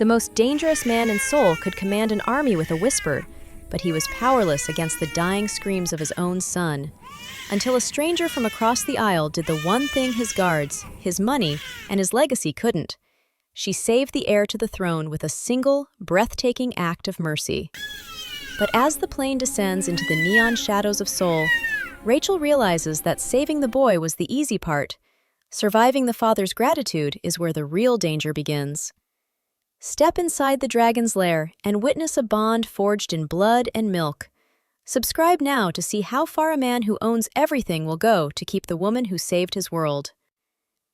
The most dangerous man in Seoul could command an army with a whisper, but he was powerless against the dying screams of his own son. Until a stranger from across the aisle did the one thing his guards, his money, and his legacy couldn't. She saved the heir to the throne with a single, breathtaking act of mercy. But as the plane descends into the neon shadows of Seoul, Rachel realizes that saving the boy was the easy part. Surviving the father's gratitude is where the real danger begins. Step inside the dragon's lair and witness a bond forged in blood and milk. Subscribe now to see how far a man who owns everything will go to keep the woman who saved his world.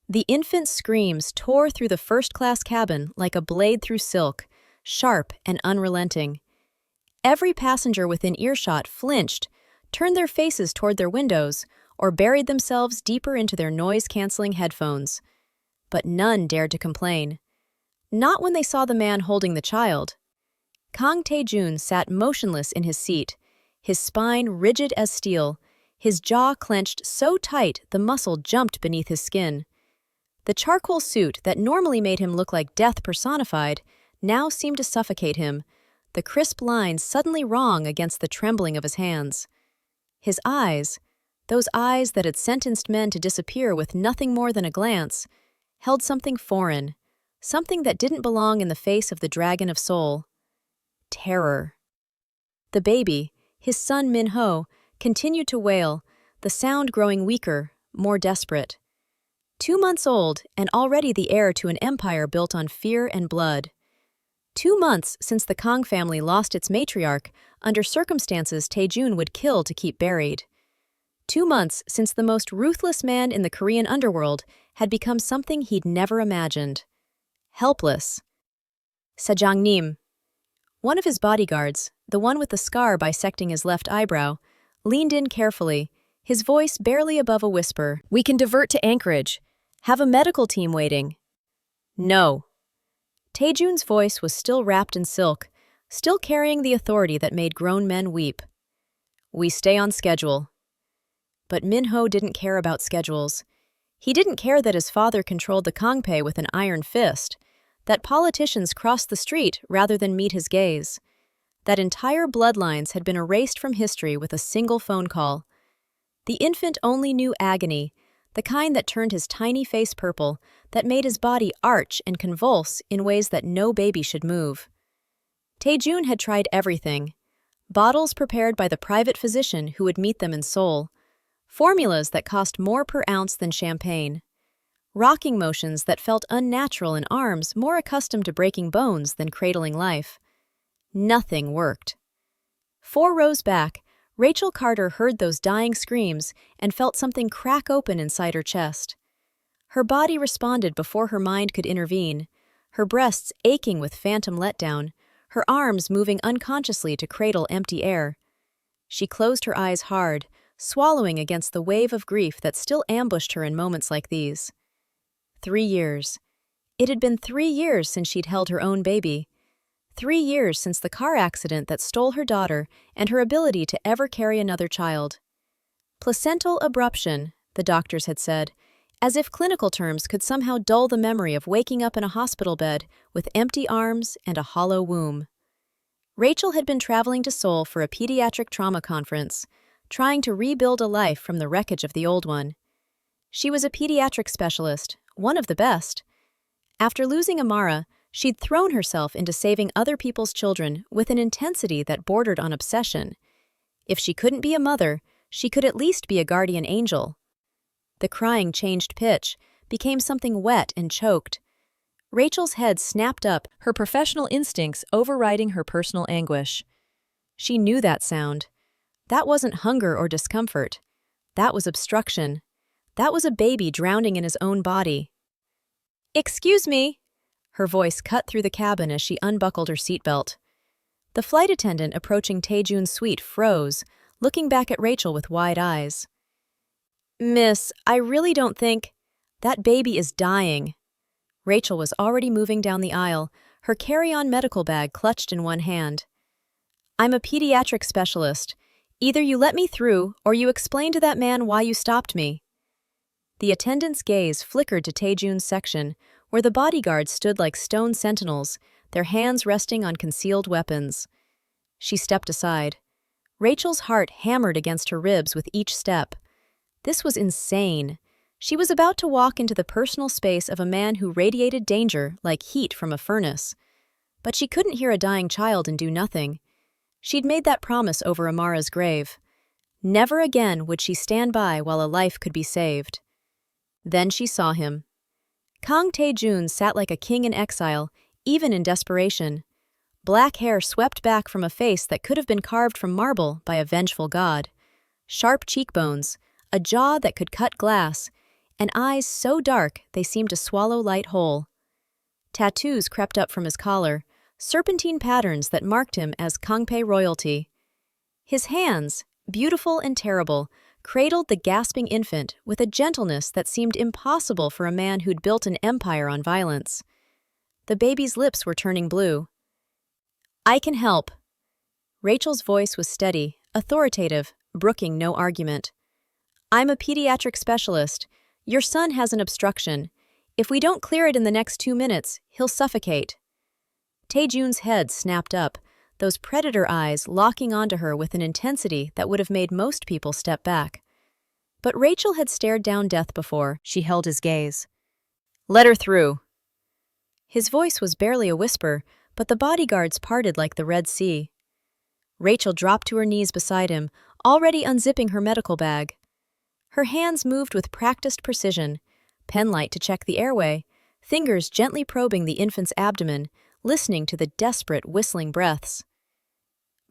The infant's screams tore through the first-class cabin like a blade through silk, sharp and unrelenting. Every passenger within earshot flinched, turned their faces toward their windows, or buried themselves deeper into their noise-canceling headphones. But none dared to complain. Not when they saw the man holding the child. Kang Tae-jun sat motionless in his seat, his spine rigid as steel, his jaw clenched so tight the muscle jumped beneath his skin. The charcoal suit that normally made him look like death personified now seemed to suffocate him, the crisp lines suddenly wrong against the trembling of his hands. His eyes, those eyes that had sentenced men to disappear with nothing more than a glance, held something foreign, something that didn't belong in the face of the dragon of Seoul. Terror. The baby, his son Min-ho, continued to wail, the sound growing weaker, more desperate. 2 months old and already the heir to an empire built on fear and blood. 2 months since the Kang family lost its matriarch under circumstances Tae-jun would kill to keep buried. 2 months since the most ruthless man in the Korean underworld had become something he'd never imagined. Helpless. Sajang-nim. One of his bodyguards, the one with the scar bisecting his left eyebrow, leaned in carefully, his voice barely above a whisper. "We can divert to Anchorage. Have a medical team waiting." "No." Tae-jun's voice was still wrapped in silk, still carrying the authority that made grown men weep. "We stay on schedule." But Min-ho didn't care about schedules. He didn't care that his father controlled the Kangpei with an iron fist, that politicians crossed the street rather than meet his gaze, that entire bloodlines had been erased from history with a single phone call. The infant only knew agony, the kind that turned his tiny face purple, that made his body arch and convulse in ways that no baby should move. Tae-jun had tried everything. Bottles prepared by the private physician who would meet them in Seoul. Formulas that cost more per ounce than champagne. Rocking motions that felt unnatural in arms more accustomed to breaking bones than cradling life. Nothing worked. 4 rows back, Rachel Carter heard those dying screams and felt something crack open inside her chest. Her body responded before her mind could intervene, her breasts aching with phantom letdown, her arms moving unconsciously to cradle empty air. She closed her eyes hard, swallowing against the wave of grief that still ambushed her in moments like these. 3 years. It had been 3 years since she'd held her own baby. 3 years since the car accident that stole her daughter and her ability to ever carry another child. Placental abruption, the doctors had said, as if clinical terms could somehow dull the memory of waking up in a hospital bed with empty arms and a hollow womb. Rachel had been traveling to Seoul for a pediatric trauma conference, trying to rebuild a life from the wreckage of the old one. She was a pediatric specialist, one of the best. After losing Amara, she'd thrown herself into saving other people's children with an intensity that bordered on obsession. If she couldn't be a mother, she could at least be a guardian angel. The crying changed pitch, became something wet and choked. Rachel's head snapped up, her professional instincts overriding her personal anguish. She knew that sound. That wasn't hunger or discomfort. That was obstruction. That was a baby drowning in his own body. "Excuse me!" Her voice cut through the cabin as she unbuckled her seatbelt. The flight attendant approaching Tae-jun's suite froze, looking back at Rachel with wide eyes. "Miss, I really don't think—" "That baby is dying." Rachel was already moving down the aisle, her carry-on medical bag clutched in one hand. "I'm a pediatric specialist. Either you let me through, or you explain to that man why you stopped me." The attendant's gaze flickered to Tae-jun's section, where the bodyguards stood like stone sentinels, their hands resting on concealed weapons. She stepped aside. Rachel's heart hammered against her ribs with each step. This was insane. She was about to walk into the personal space of a man who radiated danger like heat from a furnace. But she couldn't hear a dying child and do nothing. She'd made that promise over Amara's grave. Never again would she stand by while a life could be saved. Then she saw him. Kang Tae-jun sat like a king in exile, even in desperation. Black hair swept back from a face that could have been carved from marble by a vengeful god. Sharp cheekbones, a jaw that could cut glass, and eyes so dark they seemed to swallow light whole. Tattoos crept up from his collar, serpentine patterns that marked him as Kangpei royalty. His hands, beautiful and terrible, cradled the gasping infant with a gentleness that seemed impossible for a man who'd built an empire on violence. The baby's lips were turning blue. "I can help." Rachel's voice was steady, authoritative, brooking no argument. "I'm a pediatric specialist. Your son has an obstruction. If we don't clear it in the next 2 minutes, he'll suffocate." Tae-jun's head snapped up, those predator eyes locking onto her with an intensity that would have made most people step back. But Rachel had stared down death before. She held his gaze. "Let her through." His voice was barely a whisper, but the bodyguards parted like the Red Sea. Rachel dropped to her knees beside him, already unzipping her medical bag. Her hands moved with practiced precision, penlight to check the airway, fingers gently probing the infant's abdomen, listening to the desperate, whistling breaths.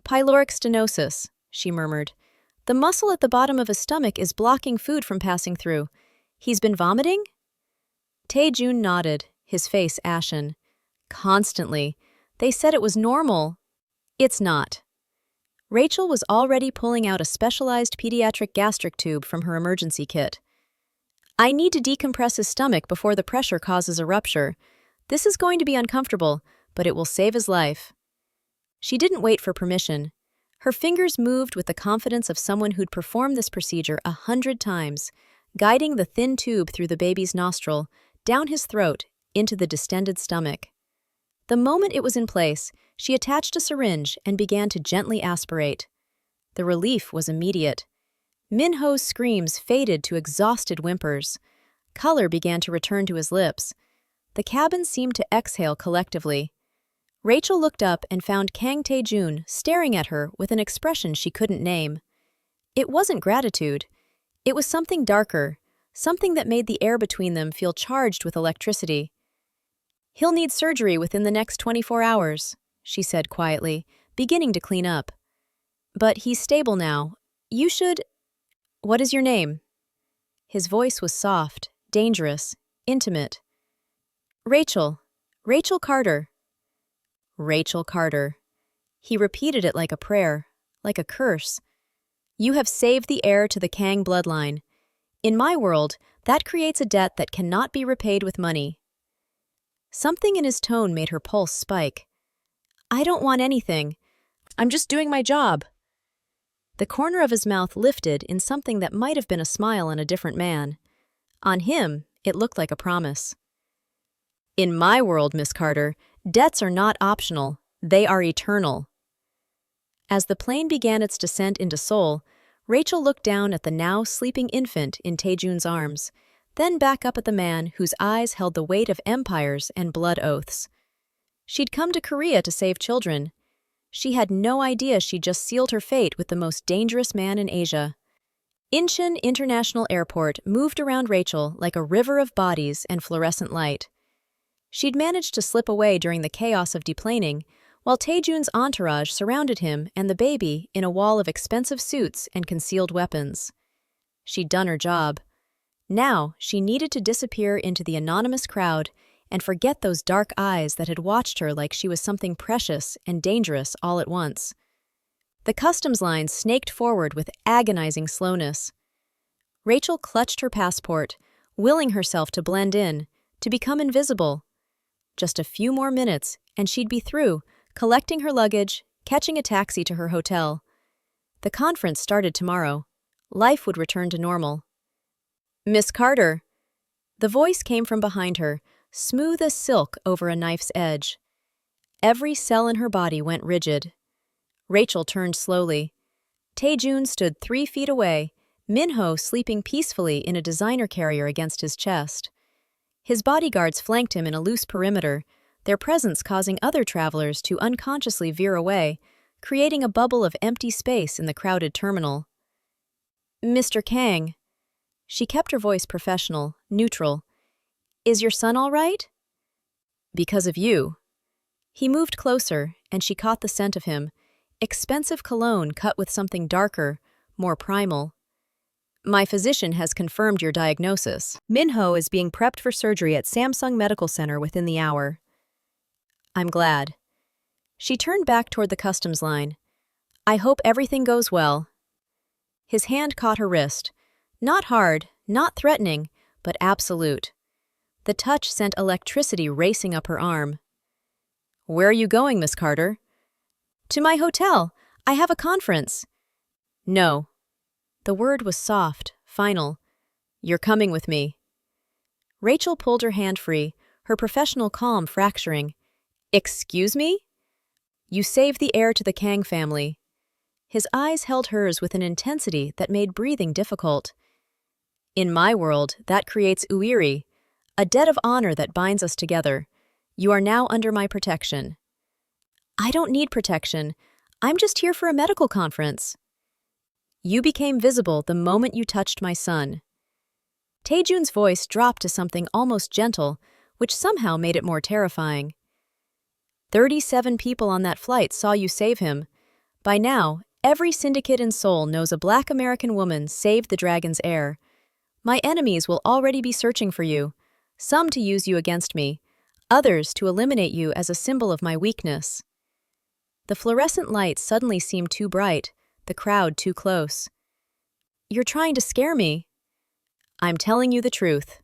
"Pyloric stenosis," she murmured. "The muscle at the bottom of his stomach is blocking food from passing through. He's been vomiting?" Tae-jun nodded, his face ashen. "Constantly. They said it was normal." "It's not." Rachel was already pulling out a specialized pediatric gastric tube from her emergency kit. "I need to decompress his stomach before the pressure causes a rupture. This is going to be uncomfortable, but it will save his life." She didn't wait for permission. Her fingers moved with the confidence of someone who'd performed this procedure 100 times, guiding the thin tube through the baby's nostril, down his throat, into the distended stomach. The moment it was in place, she attached a syringe and began to gently aspirate. The relief was immediate. Min-ho's screams faded to exhausted whimpers. Color began to return to his lips. The cabin seemed to exhale collectively. Rachel looked up and found Kang Tae-jun staring at her with an expression she couldn't name. It wasn't gratitude. It was something darker, something that made the air between them feel charged with electricity. "He'll need surgery within the next 24 hours, she said quietly, beginning to clean up. "But he's stable now. You should— What is your name?" His voice was soft, dangerous, intimate. "Rachel. Rachel Carter." Rachel Carter. He repeated it like a prayer, like a curse. "You have saved the heir to the Kang bloodline. In my world, that creates a debt that cannot be repaid with money." Something in his tone made her pulse spike. "I don't want anything. I'm just doing my job." The corner of his mouth lifted in something that might have been a smile on a different man. On him, it looked like a promise. "In my world, Miss Carter, debts are not optional. They are eternal." As the plane began its descent into Seoul, Rachel looked down at the now sleeping infant in Tae-jun's arms, then back up at the man whose eyes held the weight of empires and blood oaths. She'd come to Korea to save children. She had no idea she'd just sealed her fate with the most dangerous man in Asia. Incheon International Airport moved around Rachel like a river of bodies and fluorescent light. She'd managed to slip away during the chaos of deplaning, while Tae-jun's entourage surrounded him and the baby in a wall of expensive suits and concealed weapons. She'd done her job. Now she needed to disappear into the anonymous crowd and forget those dark eyes that had watched her like she was something precious and dangerous all at once. The customs line snaked forward with agonizing slowness. Rachel clutched her passport, willing herself to blend in, to become invisible. Just a few more minutes, and she'd be through, collecting her luggage, catching a taxi to her hotel. The conference started tomorrow. Life would return to normal. "Miss Carter." The voice came from behind her, smooth as silk over a knife's edge. Every cell in her body went rigid. Rachel turned slowly. Taejun stood 3 feet away, Minho sleeping peacefully in a designer carrier against his chest. His bodyguards flanked him in a loose perimeter, their presence causing other travelers to unconsciously veer away, creating a bubble of empty space in the crowded terminal. "Mr. Kang." She kept her voice professional, neutral. "Is your son all right?" "Because of you." He moved closer, and she caught the scent of him, expensive cologne cut with something darker, more primal. "My physician has confirmed your diagnosis. Minho is being prepped for surgery at Samsung Medical Center within the hour." "I'm glad." She turned back toward the customs line. "I hope everything goes well." His hand caught her wrist. Not hard, not threatening, but absolute. The touch sent electricity racing up her arm. "Where are you going, Miss Carter?" "To my hotel. I have a conference." "No." The word was soft, final. "You're coming with me." Rachel pulled her hand free, her professional calm fracturing. "Excuse me?" "You saved the heir to the Kang family." His eyes held hers with an intensity that made breathing difficult. "In my world, that creates uiri, a debt of honor that binds us together. You are now under my protection." "I don't need protection. I'm just here for a medical conference." "You became visible the moment you touched my son." Taejun's voice dropped to something almost gentle, which somehow made it more terrifying. 37 people on that flight saw you save him. By now, every syndicate in Seoul knows a Black American woman saved the dragon's heir. My enemies will already be searching for you, some to use you against me, others to eliminate you as a symbol of my weakness. The fluorescent light suddenly seemed too bright, the crowd too close. "You're trying to scare me." "I'm telling you the truth."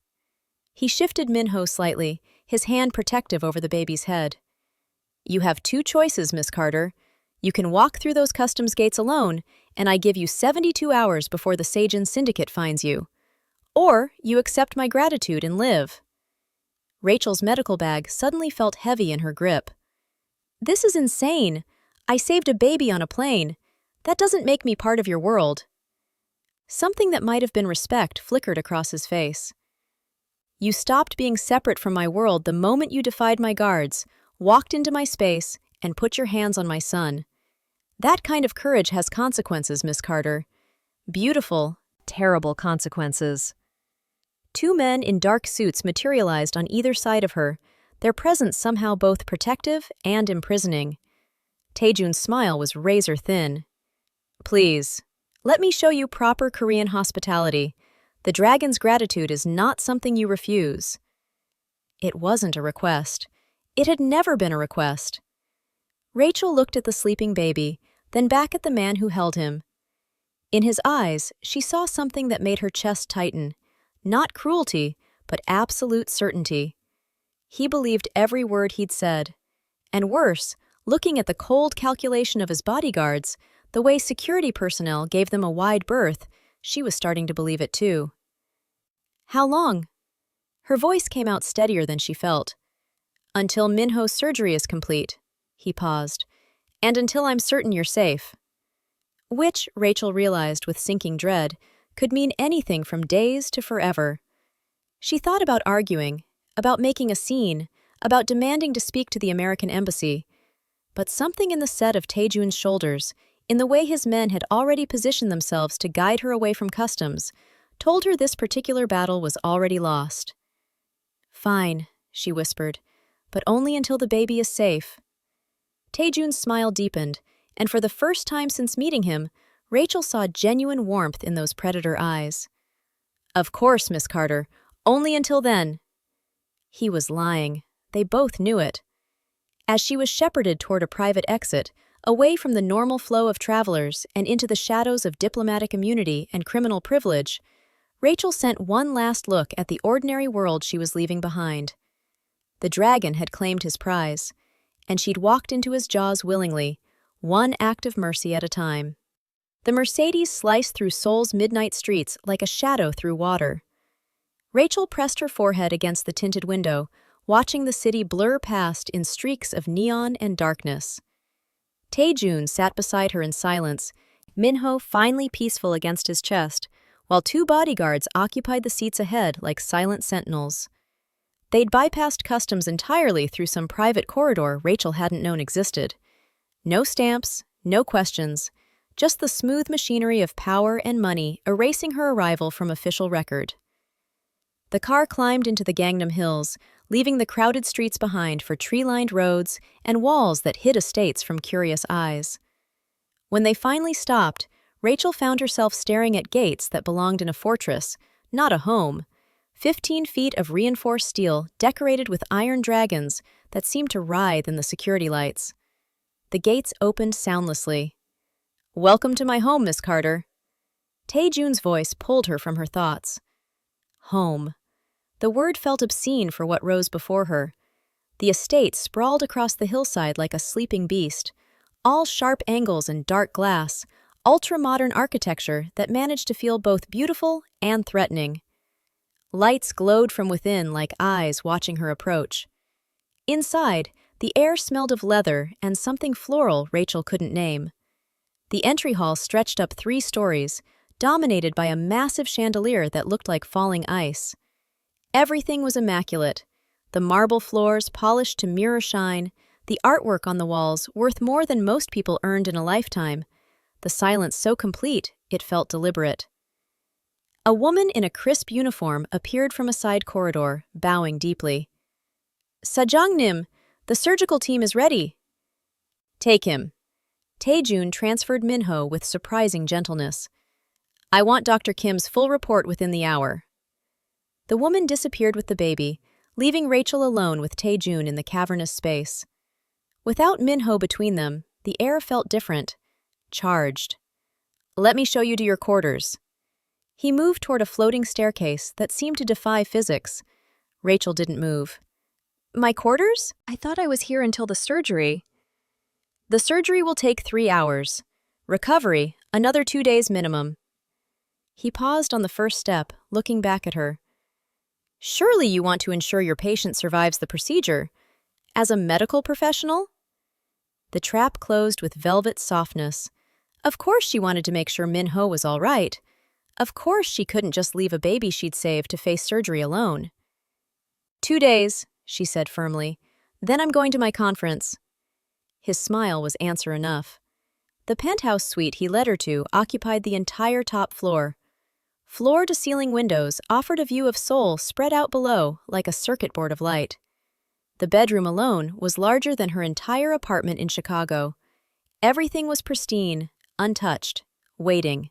He shifted Minho slightly, his hand protective over the baby's head. "You have 2 choices, Miss Carter. You can walk through those customs gates alone, and I give you 72 hours before the Seijin Syndicate finds you. Or you accept my gratitude and live." Rachel's medical bag suddenly felt heavy in her grip. "This is insane. I saved a baby on a plane. That doesn't make me part of your world." Something that might have been respect flickered across his face. "You stopped being separate from my world the moment you defied my guards, walked into my space, and put your hands on my son. That kind of courage has consequences, Miss Carter. Beautiful, terrible consequences." 2 men in dark suits materialized on either side of her, their presence somehow both protective and imprisoning. Taejun's smile was razor-thin. "Please, let me show you proper Korean hospitality. The dragon's gratitude is not something you refuse." It wasn't a request. It had never been a request. Rachel looked at the sleeping baby, then back at the man who held him. In his eyes, she saw something that made her chest tighten. Not cruelty, but absolute certainty. He believed every word he'd said. And worse, looking at the cold calculation of his bodyguards, the way security personnel gave them a wide berth, she was starting to believe it too. "How long?" Her voice came out steadier than she felt. "Until Minho's surgery is complete." He paused. "And until I'm certain you're safe." Which, Rachel realized with sinking dread, could mean anything from days to forever. She thought about arguing, about making a scene, about demanding to speak to the American embassy. But something in the set of Taejun's shoulders, in the way his men had already positioned themselves to guide her away from customs, told her this particular battle was already lost. "Fine," she whispered, "but only until the baby is safe." Taejun's smile deepened, and for the first time since meeting him, Rachel saw genuine warmth in those predator eyes. "Of course, Miss Carter, only until then." He was lying. They both knew it. As she was shepherded toward a private exit, away from the normal flow of travelers and into the shadows of diplomatic immunity and criminal privilege, Rachel sent one last look at the ordinary world she was leaving behind. The dragon had claimed his prize, and she'd walked into his jaws willingly, one act of mercy at a time. The Mercedes sliced through Seoul's midnight streets like a shadow through water. Rachel pressed her forehead against the tinted window, watching the city blur past in streaks of neon and darkness. Taejun sat beside her in silence, Minho finally peaceful against his chest, while two bodyguards occupied the seats ahead like silent sentinels. They'd bypassed customs entirely through some private corridor Rachel hadn't known existed. No stamps, no questions, just the smooth machinery of power and money erasing her arrival from official record. The car climbed into the Gangnam Hills, leaving the crowded streets behind for tree-lined roads and walls that hid estates from curious eyes. When they finally stopped, Rachel found herself staring at gates that belonged in a fortress, not a home. 15 feet of reinforced steel decorated with iron dragons that seemed to writhe in the security lights. The gates opened soundlessly. "Welcome to my home, Miss Carter." Taejun's voice pulled her from her thoughts. Home. The word felt obscene for what rose before her. The estate sprawled across the hillside like a sleeping beast, all sharp angles and dark glass, ultra-modern architecture that managed to feel both beautiful and threatening. Lights glowed from within like eyes watching her approach. Inside, the air smelled of leather and something floral Rachel couldn't name. The entry hall stretched up 3 stories, dominated by a massive chandelier that looked like falling ice. Everything was immaculate. The marble floors polished to mirror shine, the artwork on the walls worth more than most people earned in a lifetime, the silence so complete it felt deliberate. A woman in a crisp uniform appeared from a side corridor, bowing deeply. "Sajangnim, the surgical team is ready." "Take him." Taejun transferred Minho with surprising gentleness. "I want Dr. Kim's full report within the hour." The woman disappeared with the baby, leaving Rachel alone with Taejun in the cavernous space. Without Minho between them, the air felt different, charged. "Let me show you to your quarters." He moved toward a floating staircase that seemed to defy physics. Rachel didn't move. "My quarters? I thought I was here until the surgery." "The surgery will take 3 hours. Recovery, another 2 days minimum." He paused on the first step, looking back at her. "Surely you want to ensure your patient survives the procedure. As a medical professional?" The trap closed with velvet softness. Of course she wanted to make sure Minho was all right. Of course she couldn't just leave a baby she'd saved to face surgery alone. 2 days, she said firmly. "Then I'm going to my conference." His smile was answer enough. The penthouse suite he led her to occupied the entire top floor. Floor-to-ceiling windows offered a view of Seoul spread out below like a circuit board of light. The bedroom alone was larger than her entire apartment in Chicago. Everything was pristine, untouched, waiting.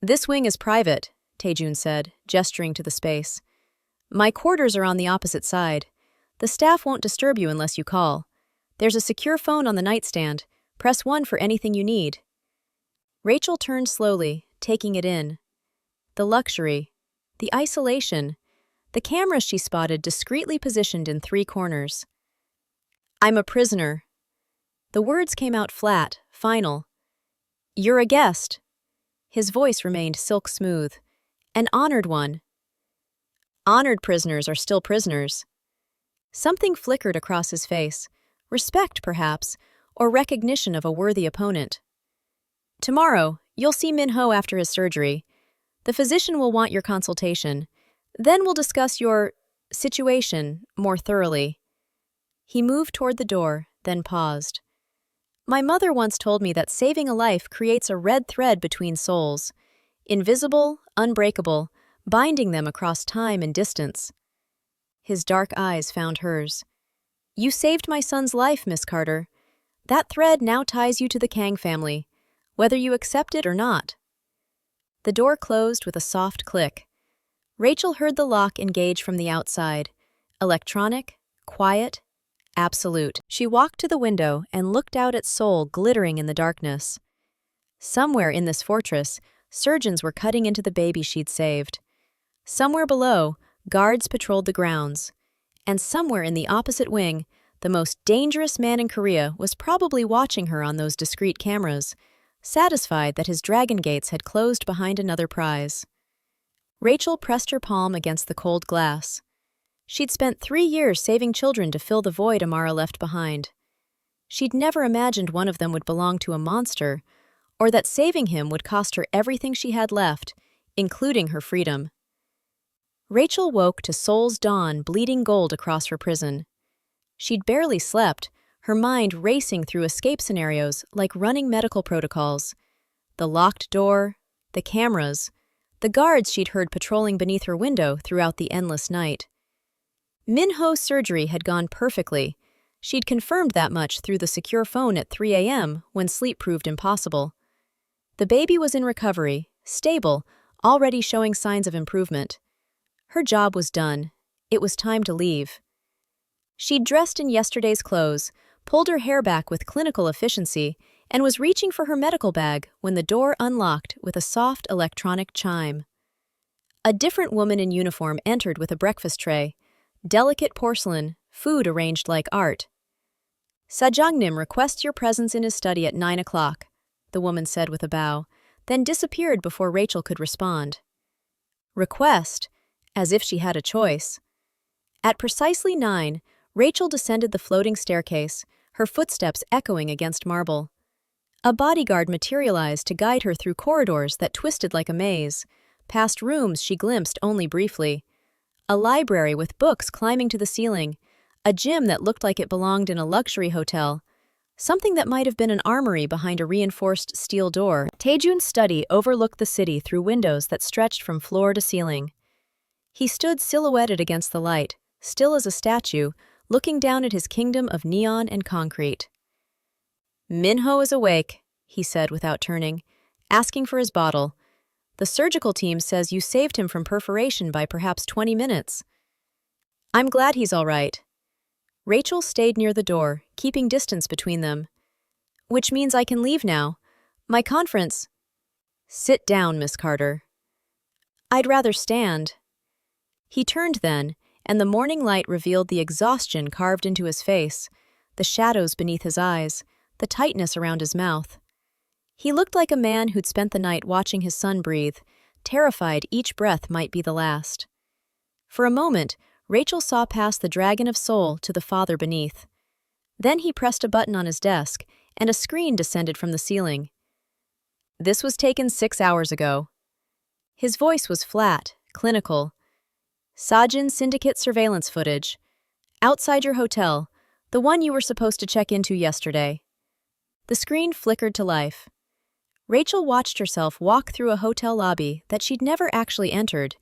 "This wing is private," Taejun said, gesturing to the space. "My quarters are on the opposite side. The staff won't disturb you unless you call. There's a secure phone on the nightstand. Press 1 for anything you need." Rachel turned slowly, taking it in. The luxury, the isolation, the cameras she spotted discreetly positioned in 3 corners. "I'm a prisoner." The words came out flat, final. "You're a guest." His voice remained silk smooth. "An honored one." "Honored prisoners are still prisoners." Something flickered across his face. Respect, perhaps, or recognition of a worthy opponent. "Tomorrow, you'll see Minho after his surgery. The physician will want your consultation. Then we'll discuss your situation more thoroughly." He moved toward the door, then paused. "My mother once told me that saving a life creates a red thread between souls, invisible, unbreakable, binding them across time and distance." His dark eyes found hers. "You saved my son's life, Miss Carter. That thread now ties you to the Kang family, whether you accept it or not." The door closed with a soft click. Rachel heard the lock engage from the outside. Electronic, quiet, absolute. She walked to the window and looked out at Seoul glittering in the darkness. Somewhere in this fortress, surgeons were cutting into the baby she'd saved. Somewhere below, guards patrolled the grounds. And somewhere in the opposite wing, the most dangerous man in Korea was probably watching her on those discreet cameras, satisfied that his dragon gates had closed behind another prize. Rachel pressed her palm against the cold glass. She'd spent 3 years saving children to fill the void Amara left behind. She'd never imagined one of them would belong to a monster, or that saving him would cost her everything she had left, including her freedom. Rachel woke to Soul's dawn bleeding gold across her prison. She'd barely slept, her mind racing through escape scenarios like running medical protocols. The locked door, the cameras, the guards she'd heard patrolling beneath her window throughout the endless night. Minho's surgery had gone perfectly. She'd confirmed that much through the secure phone at 3 a.m. when sleep proved impossible. The baby was in recovery, stable, already showing signs of improvement. Her job was done. It was time to leave. She'd dressed in yesterday's clothes, pulled her hair back with clinical efficiency, and was reaching for her medical bag when the door unlocked with a soft electronic chime. A different woman in uniform entered with a breakfast tray, delicate porcelain, food arranged like art. "Sajangnim requests your presence in his study at 9 o'clock, the woman said with a bow, then disappeared before Rachel could respond. Request? As if she had a choice. At precisely 9, Rachel descended the floating staircase, her footsteps echoing against marble. A bodyguard materialized to guide her through corridors that twisted like a maze, past rooms she glimpsed only briefly. A library with books climbing to the ceiling, a gym that looked like it belonged in a luxury hotel, something that might have been an armory behind a reinforced steel door. Taejun's study overlooked the city through windows that stretched from floor to ceiling. He stood silhouetted against the light, still as a statue, looking down at his kingdom of neon and concrete. "Minho is awake," he said without turning, asking for his bottle. "The surgical team says you saved him from perforation by perhaps 20 minutes. "I'm glad he's all right." Rachel stayed near the door, keeping distance between them. "Which means I can leave now. My conference—" "Sit down, Miss Carter." "I'd rather stand." He turned then, and the morning light revealed the exhaustion carved into his face, the shadows beneath his eyes, the tightness around his mouth. He looked like a man who'd spent the night watching his son breathe, terrified each breath might be the last. For a moment, Rachel saw past the dragon of soul to the father beneath. Then he pressed a button on his desk, and a screen descended from the ceiling. "This was taken 6 hours ago." His voice was flat, clinical. "Sajin Syndicate surveillance footage. Outside your hotel, the one you were supposed to check into yesterday." The screen flickered to life. Rachel watched herself walk through a hotel lobby that she'd never actually entered,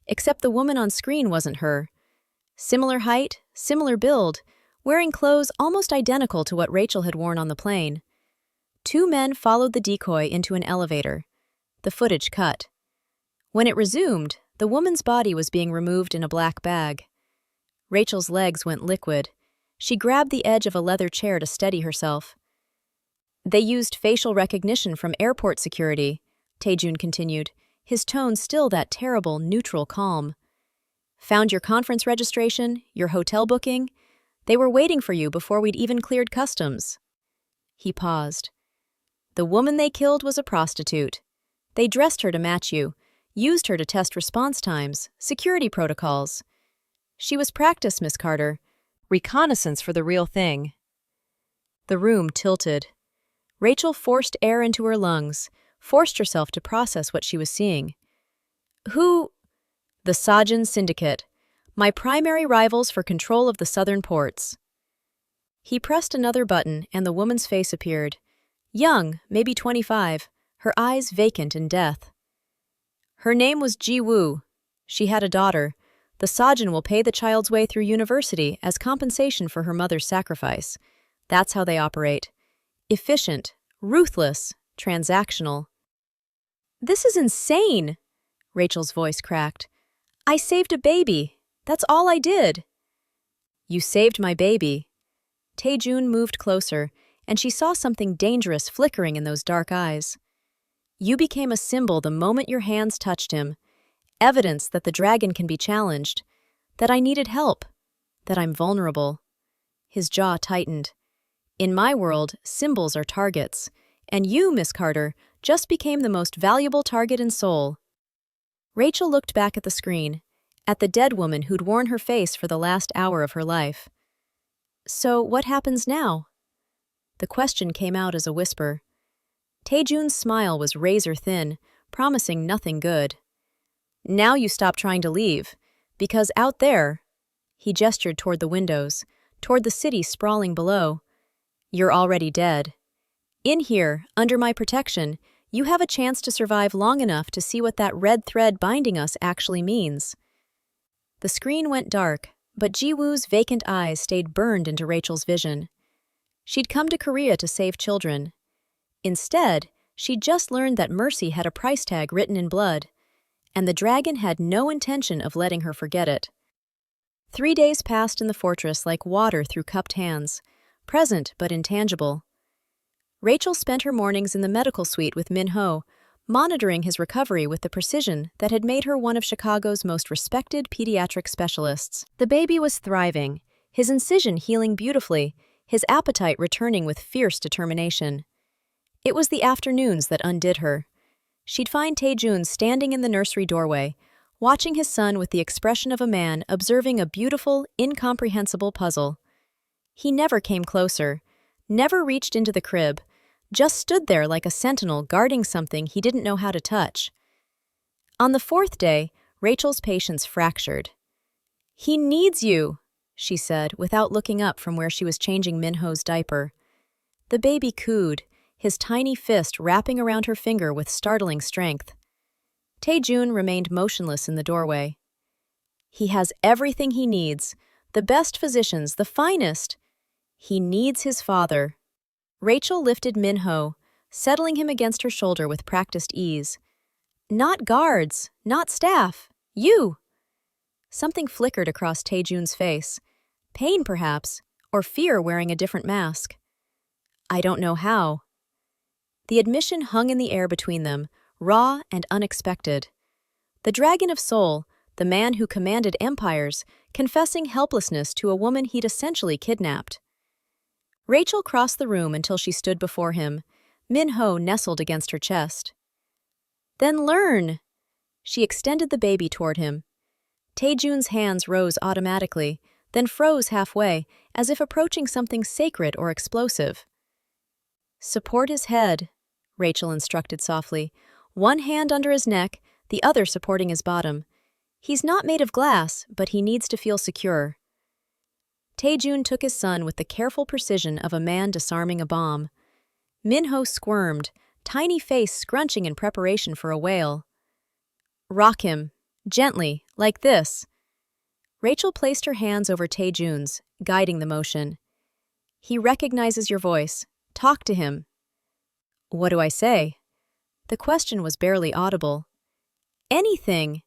except the woman on screen wasn't her. Similar height, similar build, wearing clothes almost identical to what Rachel had worn on the plane. 2 men followed the decoy into an elevator. The footage cut. When it resumed, the woman's body was being removed in a black bag. Rachel's legs went liquid. She grabbed the edge of a leather chair to steady herself. "They used facial recognition from airport security," Taejun continued, his tone still that terrible, neutral calm. "Found your conference registration, your hotel booking. They were waiting for you before we'd even cleared customs." He paused. "The woman they killed was a prostitute. They dressed her to match you, used her to test response times, security protocols. She was practice, Miss Carter. Reconnaissance for the real thing." The room tilted. Rachel forced air into her lungs, forced herself to process what she was seeing. "Who?" "The Sajin Syndicate. My primary rivals for control of the southern ports." He pressed another button and the woman's face appeared. Young, maybe 25, her eyes vacant in death. "Her name was Ji Woo. She had a daughter. The Sajin will pay the child's way through university as compensation for her mother's sacrifice. That's how they operate. Efficient, ruthless, transactional." "This is insane!" Rachel's voice cracked. "I saved a baby. That's all I did." "You saved my baby." Taejun moved closer, and she saw something dangerous flickering in those dark eyes. "You became a symbol the moment your hands touched him. Evidence that the dragon can be challenged. That I needed help. That I'm vulnerable." His jaw tightened. "In my world, symbols are targets. And you, Miss Carter, just became the most valuable target in Seoul." Rachel looked back at the screen. at the dead woman who'd worn her face for the last hour of her life. "So what happens now?" The question came out as a whisper. Taejun's smile was razor-thin, promising nothing good. "Now you stop trying to leave, because out there," he gestured toward the windows, toward the city sprawling below, "you're already dead. In here, under my protection, you have a chance to survive long enough to see what that red thread binding us actually means." The screen went dark, but Ji-woo's vacant eyes stayed burned into Rachel's vision. She'd come to Korea to save children. Instead, she'd just learned that mercy had a price tag written in blood, and the dragon had no intention of letting her forget it. 3 days passed in the fortress like water through cupped hands, present but intangible. Rachel spent her mornings in the medical suite with Min-ho, monitoring his recovery with the precision that had made her one of Chicago's most respected pediatric specialists. The baby was thriving, his incision healing beautifully, his appetite returning with fierce determination. It was the afternoons that undid her. She'd find Taejun standing in the nursery doorway, watching his son with the expression of a man observing a beautiful, incomprehensible puzzle. He never came closer, never reached into the crib, just stood there like a sentinel guarding something he didn't know how to touch. On the 4th day, Rachel's patience fractured. "He needs you," she said, without looking up from where she was changing Min-ho's diaper. The baby cooed, his tiny fist wrapping around her finger with startling strength. Taejun remained motionless in the doorway. "He has everything he needs, the best physicians, the finest. He needs his father." Rachel lifted Min-ho, settling him against her shoulder with practiced ease. "Not guards, not staff, you!" Something flickered across Taejun's face. Pain, perhaps, or fear wearing a different mask. "I don't know how." The admission hung in the air between them, raw and unexpected. The Dragon of Soul, the man who commanded empires, confessing helplessness to a woman he'd essentially kidnapped. Rachel crossed the room until she stood before him, Min-ho nestled against her chest. "Then learn!" She extended the baby toward him. Taejun's hands rose automatically, then froze halfway, as if approaching something sacred or explosive. "Support his head," Rachel instructed softly, one hand under his neck, the other supporting his bottom. "He's not made of glass, but he needs to feel secure." Taejun took his son with the careful precision of a man disarming a bomb. Min-ho squirmed, tiny face scrunching in preparation for a wail. "Rock him, gently, like this." Rachel placed her hands over Taejun's, guiding the motion. "He recognizes your voice. Talk to him." "What do I say?" The question was barely audible. "Anything.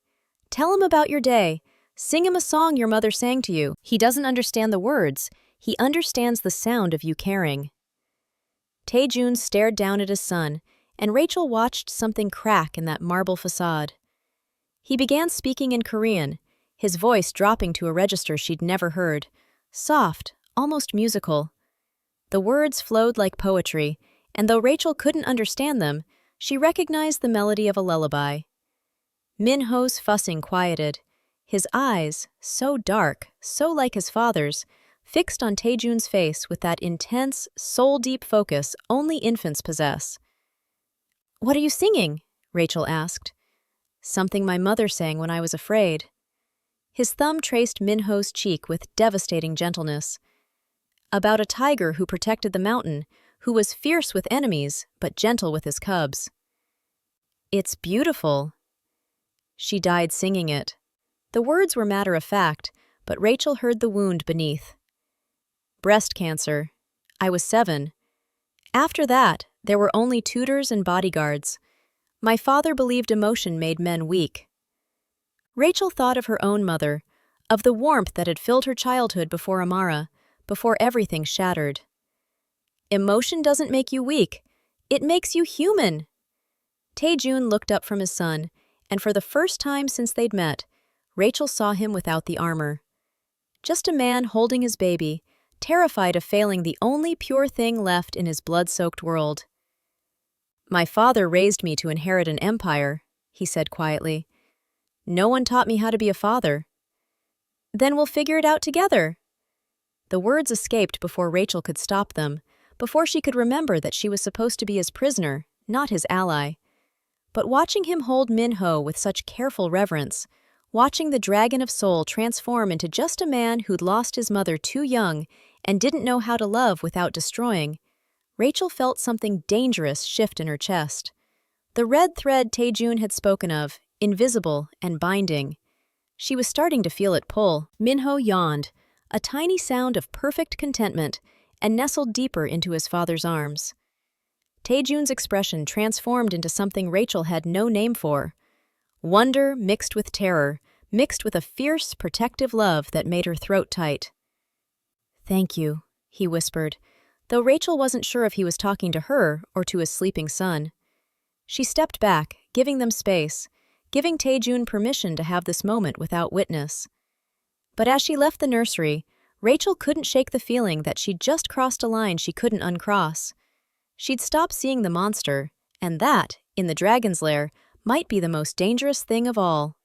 Tell him about your day. Sing him a song your mother sang to you. He doesn't understand the words. He understands the sound of you caring." Taejun stared down at his son, and Rachel watched something crack in that marble facade. He began speaking in Korean, his voice dropping to a register she'd never heard, soft, almost musical. The words flowed like poetry, and though Rachel couldn't understand them, she recognized the melody of a lullaby. Min-ho's fussing quieted. His eyes, so dark, so like his father's, fixed on Taejun's face with that intense, soul-deep focus only infants possess. "What are you singing?" Rachel asked. "Something my mother sang when I was afraid." His thumb traced Min-ho's cheek with devastating gentleness. About a tiger who protected the mountain, who was fierce with enemies, but gentle with his cubs. "It's beautiful." She died singing it. The words were matter of fact, but Rachel heard the wound beneath. "Breast cancer. I was 7. After that, there were only tutors and bodyguards. My father believed emotion made men weak." Rachel thought of her own mother, of the warmth that had filled her childhood before Amara, before everything shattered. "Emotion doesn't make you weak. It makes you human." Taejun looked up from his son, and for the first time since they'd met, Rachel saw him without the armor. Just a man holding his baby, terrified of failing the only pure thing left in his blood-soaked world. "My father raised me to inherit an empire," he said quietly. No one taught me how to be a father. Then we'll figure it out together. The words escaped before Rachel could stop them, before she could remember that she was supposed to be his prisoner, not his ally. But watching him hold Min-ho with such careful reverence, watching the dragon of soul transform into just a man who'd lost his mother too young and didn't know how to love without destroying, Rachel felt something dangerous shift in her chest. The red thread Tae-jun had spoken of, invisible and binding. She was starting to feel it pull. Min-ho yawned, a tiny sound of perfect contentment, and nestled deeper into his father's arms. Tae-jun's expression transformed into something Rachel had no name for. Wonder mixed with terror, mixed with a fierce, protective love that made her throat tight. "Thank you," he whispered, though Rachel wasn't sure if he was talking to her or to his sleeping son. She stepped back, giving them space, giving Tae-jun permission to have this moment without witness. But as she left the nursery, Rachel couldn't shake the feeling that she'd just crossed a line she couldn't uncross. She'd stopped seeing the monster, and that, in the dragon's lair, might be the most dangerous thing of all.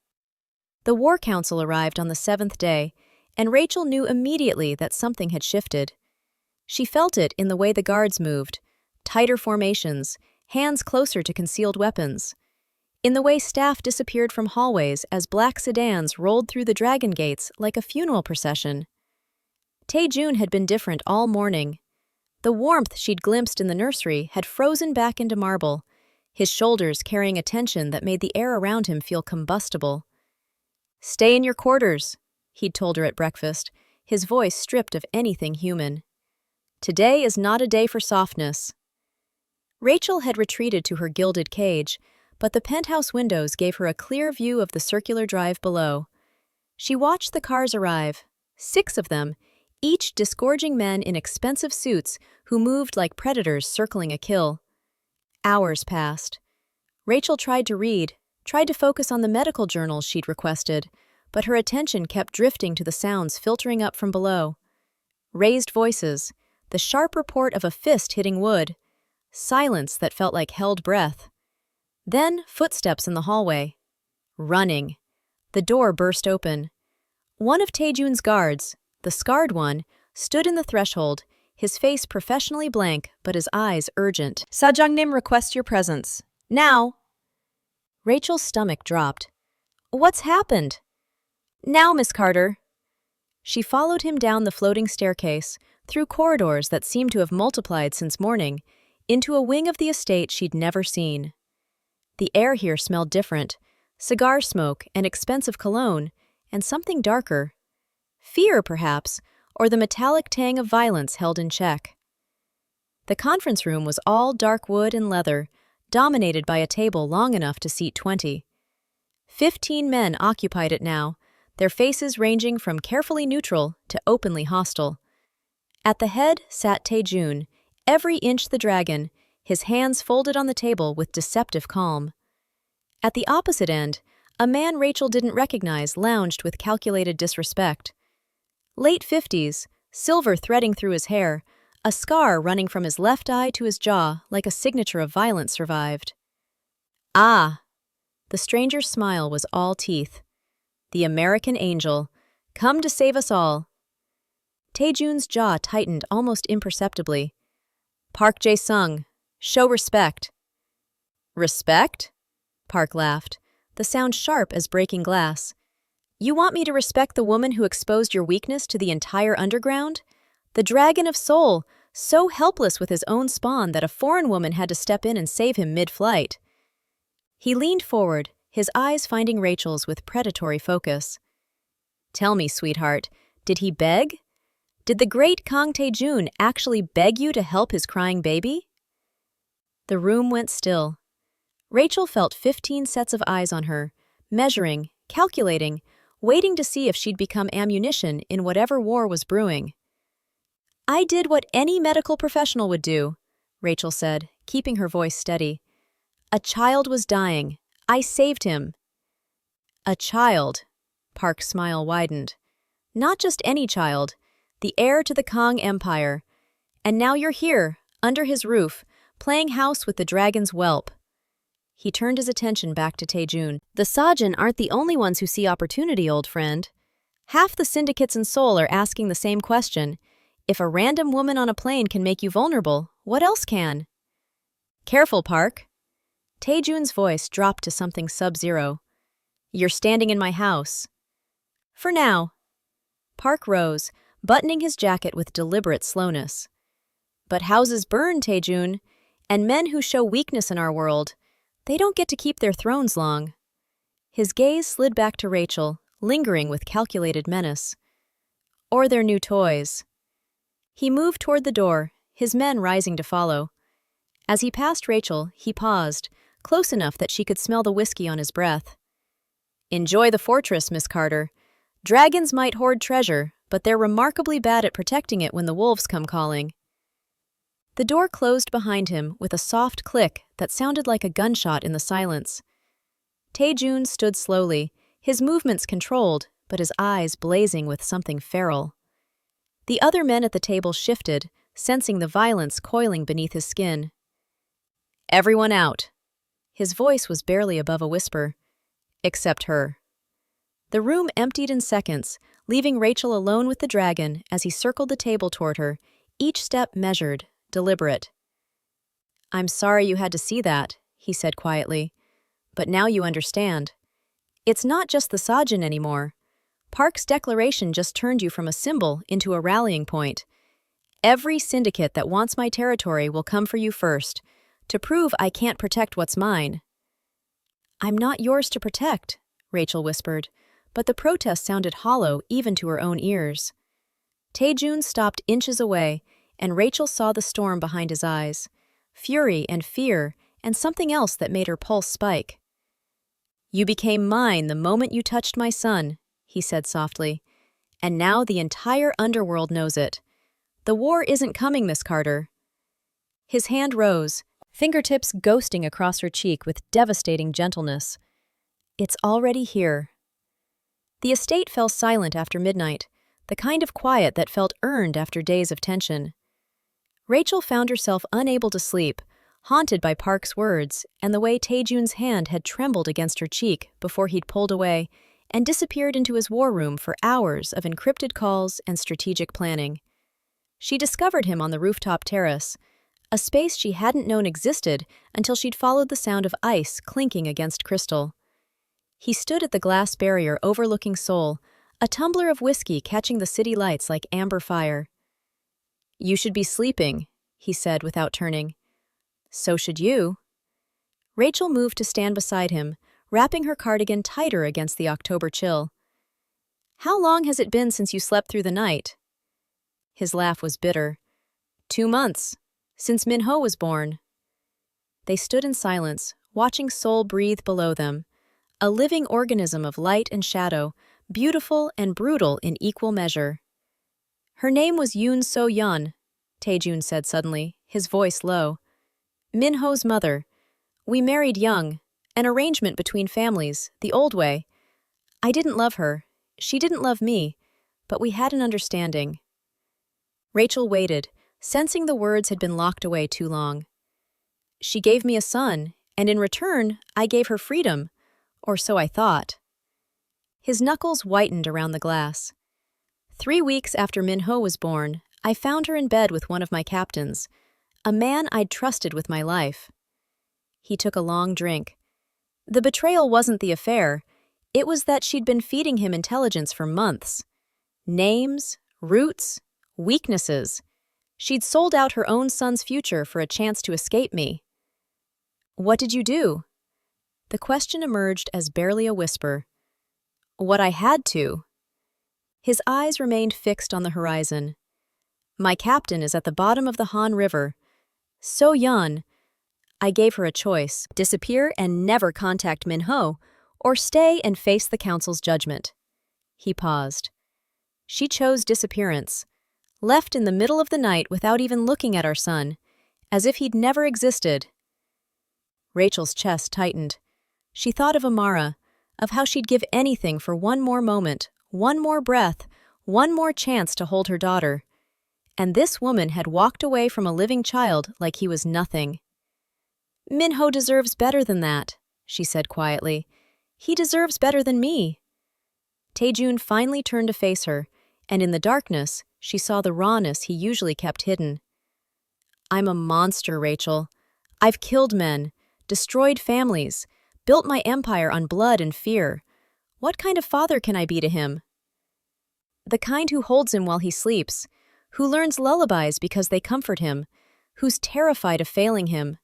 The war council arrived on the 7th day, and Rachel knew immediately that something had shifted. She felt it in the way the guards moved, tighter formations, hands closer to concealed weapons. In the way staff disappeared from hallways as black sedans rolled through the dragon gates like a funeral procession. Tae-jun had been different all morning. The warmth she'd glimpsed in the nursery had frozen back into marble, his shoulders carrying a tension that made the air around him feel combustible. "Stay in your quarters," he'd told her at breakfast, his voice stripped of anything human. "Today is not a day for softness." Rachel had retreated to her gilded cage, but the penthouse windows gave her a clear view of the circular drive below. She watched the cars arrive, 6 of them, each disgorging men in expensive suits who moved like predators circling a kill. Hours passed. Rachel tried to read, tried to focus on the medical journals she'd requested, but her attention kept drifting to the sounds filtering up from below. Raised voices, the sharp report of a fist hitting wood, silence that felt like held breath. Then footsteps in the hallway. Running. The door burst open. One of Tae-jun's guards, the scarred one, stood in the threshold, his face professionally blank but his eyes urgent. "Sajangnim requests your presence. Now!" Rachel's stomach dropped. "What's happened?" "Now, Miss Carter." She followed him down the floating staircase, through corridors that seemed to have multiplied since morning, into a wing of the estate she'd never seen. The air here smelled different, cigar smoke and expensive cologne, and something darker. Fear, perhaps, or the metallic tang of violence held in check. The conference room was all dark wood and leather, dominated by a table long enough to seat 20. 15 men occupied it now, their faces ranging from carefully neutral to openly hostile. At the head sat Tae-jun, every inch the dragon, his hands folded on the table with deceptive calm. At the opposite end, a man Rachel didn't recognize lounged with calculated disrespect. Late 50s, silver threading through his hair, a scar running from his left eye to his jaw like a signature of violence survived. "Ah!" The stranger's smile was all teeth. "The American angel, come to save us all." Tae-jun's jaw tightened almost imperceptibly. "Park Jae-sung, show respect." "Respect?" Park laughed, the sound sharp as breaking glass. "You want me to respect the woman who exposed your weakness to the entire underground? The dragon of soul, so helpless with his own spawn that a foreign woman had to step in and save him mid-flight." He leaned forward, his eyes finding Rachel's with predatory focus. "Tell me, sweetheart, did he beg? Did the great Kang Tae-jun actually beg you to help his crying baby?" The room went still. Rachel felt 15 sets of eyes on her, measuring, calculating, waiting to see if she'd become ammunition in whatever war was brewing. "I did what any medical professional would do," Rachel said, keeping her voice steady. "A child was dying. I saved him." "A child?" Park's smile widened. "Not just any child, the heir to the Kang Empire. And now you're here, under his roof, playing house with the dragon's whelp." He turned his attention back to Taejun. The Sajin aren't the only ones who see opportunity, old friend. Half the syndicates in Seoul are asking the same question. If a random woman on a plane can make you vulnerable, what else can? Careful, Park. Taejun's voice dropped to something sub-zero. You're standing in my house. For now. Park rose, buttoning his jacket with deliberate slowness. But houses burn, Taejun, and men who show weakness in our world, they don't get to keep their thrones long. His gaze slid back to Rachel, lingering with calculated menace. Or their new toys. He moved toward the door, his men rising to follow. As he passed Rachel, he paused, close enough that she could smell the whiskey on his breath. Enjoy the fortress, Miss Carter. Dragons might hoard treasure, but they're remarkably bad at protecting it when the wolves come calling. The door closed behind him with a soft click that sounded like a gunshot in the silence. Taejun stood slowly, his movements controlled, but his eyes blazing with something feral. The other men at the table shifted, sensing the violence coiling beneath his skin. Everyone out. His voice was barely above a whisper. Except her. The room emptied in seconds, leaving Rachel alone with the dragon as he circled the table toward her, each step measured, deliberate. I'm sorry you had to see that, he said quietly. But now you understand. It's not just the Sajin anymore. Park's declaration just turned you from a symbol into a rallying point. Every syndicate that wants my territory will come for you first, to prove I can't protect what's mine. I'm not yours to protect, Rachel whispered, but the protest sounded hollow even to her own ears. Taejun stopped inches away, and Rachel saw the storm behind his eyes, fury and fear, and something else that made her pulse spike. You became mine the moment you touched my son, he said softly, and now the entire underworld knows it. The war isn't coming, Miss Carter. His hand rose, fingertips ghosting across her cheek with devastating gentleness. It's already here. The estate fell silent after midnight, the kind of quiet that felt earned after days of tension. Rachel found herself unable to sleep, haunted by Park's words and the way Taejun's hand had trembled against her cheek before he'd pulled away and disappeared into his war room for hours of encrypted calls and strategic planning. She discovered him on the rooftop terrace, a space she hadn't known existed until she'd followed the sound of ice clinking against crystal. He stood at the glass barrier overlooking Seoul, a tumbler of whiskey catching the city lights like amber fire. You should be sleeping, he said without turning. So should you. Rachel moved to stand beside him, wrapping her cardigan tighter against the October chill. How long has it been since you slept through the night? His laugh was bitter. 2 months, since Minho was born. They stood in silence, watching Seoul breathe below them, a living organism of light and shadow, beautiful and brutal in equal measure. Her name was Yoon So-yeon, Taejun said suddenly, his voice low. Minho's mother. We married young, an arrangement between families, the old way. I didn't love her, she didn't love me, but we had an understanding. Rachel waited, sensing the words had been locked away too long. She gave me a son, and in return, I gave her freedom, or so I thought. His knuckles whitened around the glass. 3 weeks after Minho was born, I found her in bed with one of my captains, a man I'd trusted with my life. He took a long drink. The betrayal wasn't the affair. It was that she'd been feeding him intelligence for months. Names, roots, weaknesses. She'd sold out her own son's future for a chance to escape me. What did you do? The question emerged as barely a whisper. What I had to. His eyes remained fixed on the horizon. My captain is at the bottom of the Han River. So-yeon. I gave her a choice, disappear and never contact Minho, or stay and face the council's judgment. He paused. She chose disappearance, left in the middle of the night without even looking at our son, as if he'd never existed. Rachel's chest tightened. She thought of Amara, of how she'd give anything for one more moment, one more breath, one more chance to hold her daughter. And this woman had walked away from a living child like he was nothing. Minho deserves better than that, she said quietly. He deserves better than me. Taejun finally turned to face her, and in the darkness, she saw the rawness he usually kept hidden. I'm a monster, Rachel. I've killed men, destroyed families, built my empire on blood and fear. What kind of father can I be to him? The kind who holds him while he sleeps, who learns lullabies because they comfort him, who's terrified of failing him.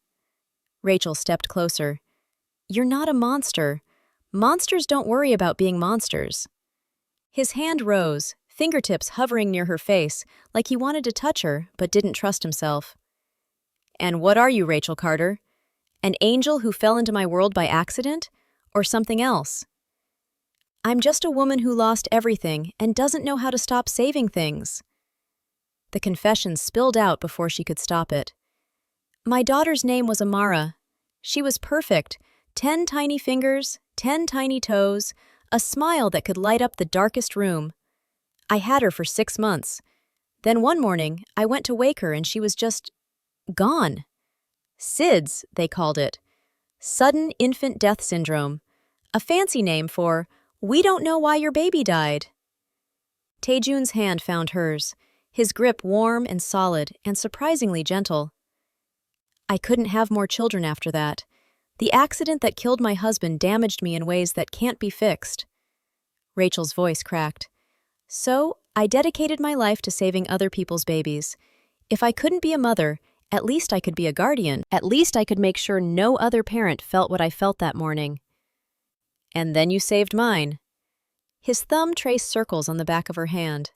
Rachel stepped closer. You're not a monster. Monsters don't worry about being monsters. His hand rose, fingertips hovering near her face, like he wanted to touch her but didn't trust himself. And what are you, Rachel Carter? An angel who fell into my world by accident? Or something else? I'm just a woman who lost everything and doesn't know how to stop saving things. The confession spilled out before she could stop it. My daughter's name was Amara. She was perfect. 10 tiny fingers, 10 tiny toes, a smile that could light up the darkest room. I had her for 6 months. Then one morning, I went to wake her and she was just gone. SIDS, they called it. Sudden Infant Death Syndrome. A fancy name for, we don't know why your baby died. Taejun's hand found hers, his grip warm and solid and surprisingly gentle. I couldn't have more children after that. The accident that killed my husband damaged me in ways that can't be fixed. Rachel's voice cracked. So, I dedicated my life to saving other people's babies. If I couldn't be a mother, at least I could be a guardian. At least I could make sure no other parent felt what I felt that morning. And then you saved mine. His thumb traced circles on the back of her hand.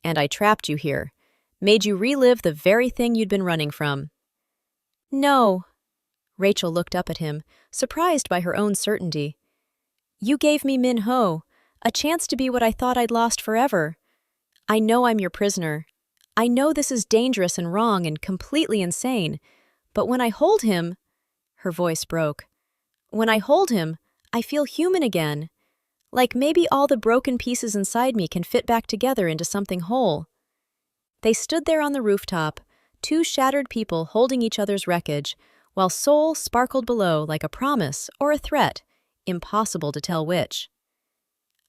And I trapped you here, made you relive the very thing you'd been running from. No. Rachel looked up at him, surprised by her own certainty. You gave me Minho, a chance to be what I thought I'd lost forever. I know I'm your prisoner. I know this is dangerous and wrong and completely insane, but when I hold him, her voice broke. When I hold him, I feel human again. Like maybe all the broken pieces inside me can fit back together into something whole. They stood there on the rooftop, 2 shattered people holding each other's wreckage, while Seoul sparkled below like a promise or a threat, impossible to tell which.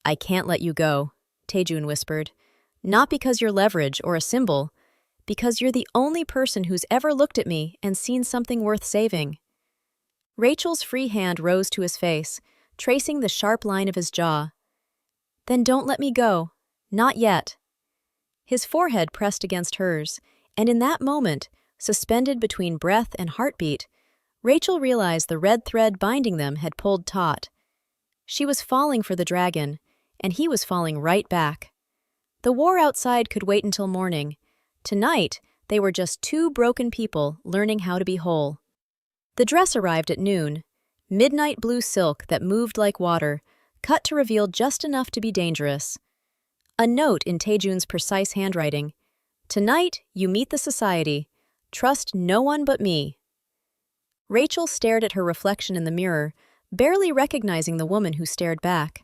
I can't let you go, Taejun whispered. Not because you're leverage or a symbol, because you're the only person who's ever looked at me and seen something worth saving. Rachel's free hand rose to his face, tracing the sharp line of his jaw. Then don't let me go. Not yet. His forehead pressed against hers, and in that moment, suspended between breath and heartbeat, Rachel realized the red thread binding them had pulled taut. She was falling for the dragon, and he was falling right back. The war outside could wait until morning. Tonight, they were just 2 broken people learning how to be whole. The dress arrived at noon, midnight blue silk that moved like water, cut to reveal just enough to be dangerous. A note in Taejun's precise handwriting. Tonight, you meet the society. Trust no one but me. Rachel stared at her reflection in the mirror, barely recognizing the woman who stared back.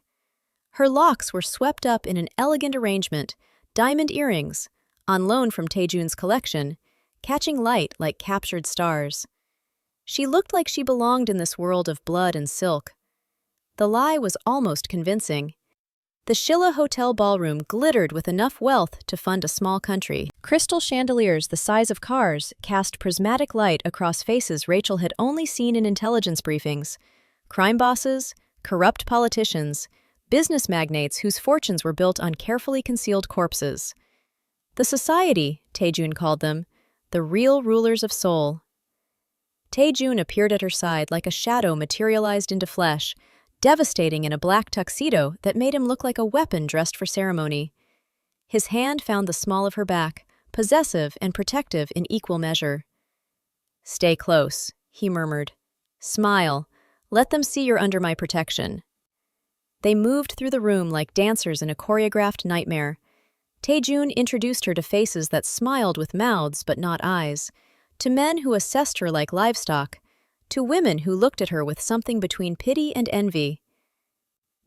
Her locks were swept up in an elegant arrangement, diamond earrings, on loan from Taejun's collection, catching light like captured stars. She looked like she belonged in this world of blood and silk. The lie was almost convincing. The Shilla Hotel ballroom glittered with enough wealth to fund a small country. Crystal chandeliers the size of cars cast prismatic light across faces Rachel had only seen in intelligence briefings. Crime bosses, corrupt politicians, business magnates whose fortunes were built on carefully concealed corpses. The society, Taejun called them, the real rulers of Seoul. Taejun appeared at her side like a shadow materialized into flesh, devastating in a black tuxedo that made him look like a weapon dressed for ceremony. His hand found the small of her back, possessive and protective in equal measure. Stay close, he murmured. Smile. Let them see you're under my protection. They moved through the room like dancers in a choreographed nightmare. Taejun introduced her to faces that smiled with mouths but not eyes, to men who assessed her like livestock, to women who looked at her with something between pity and envy.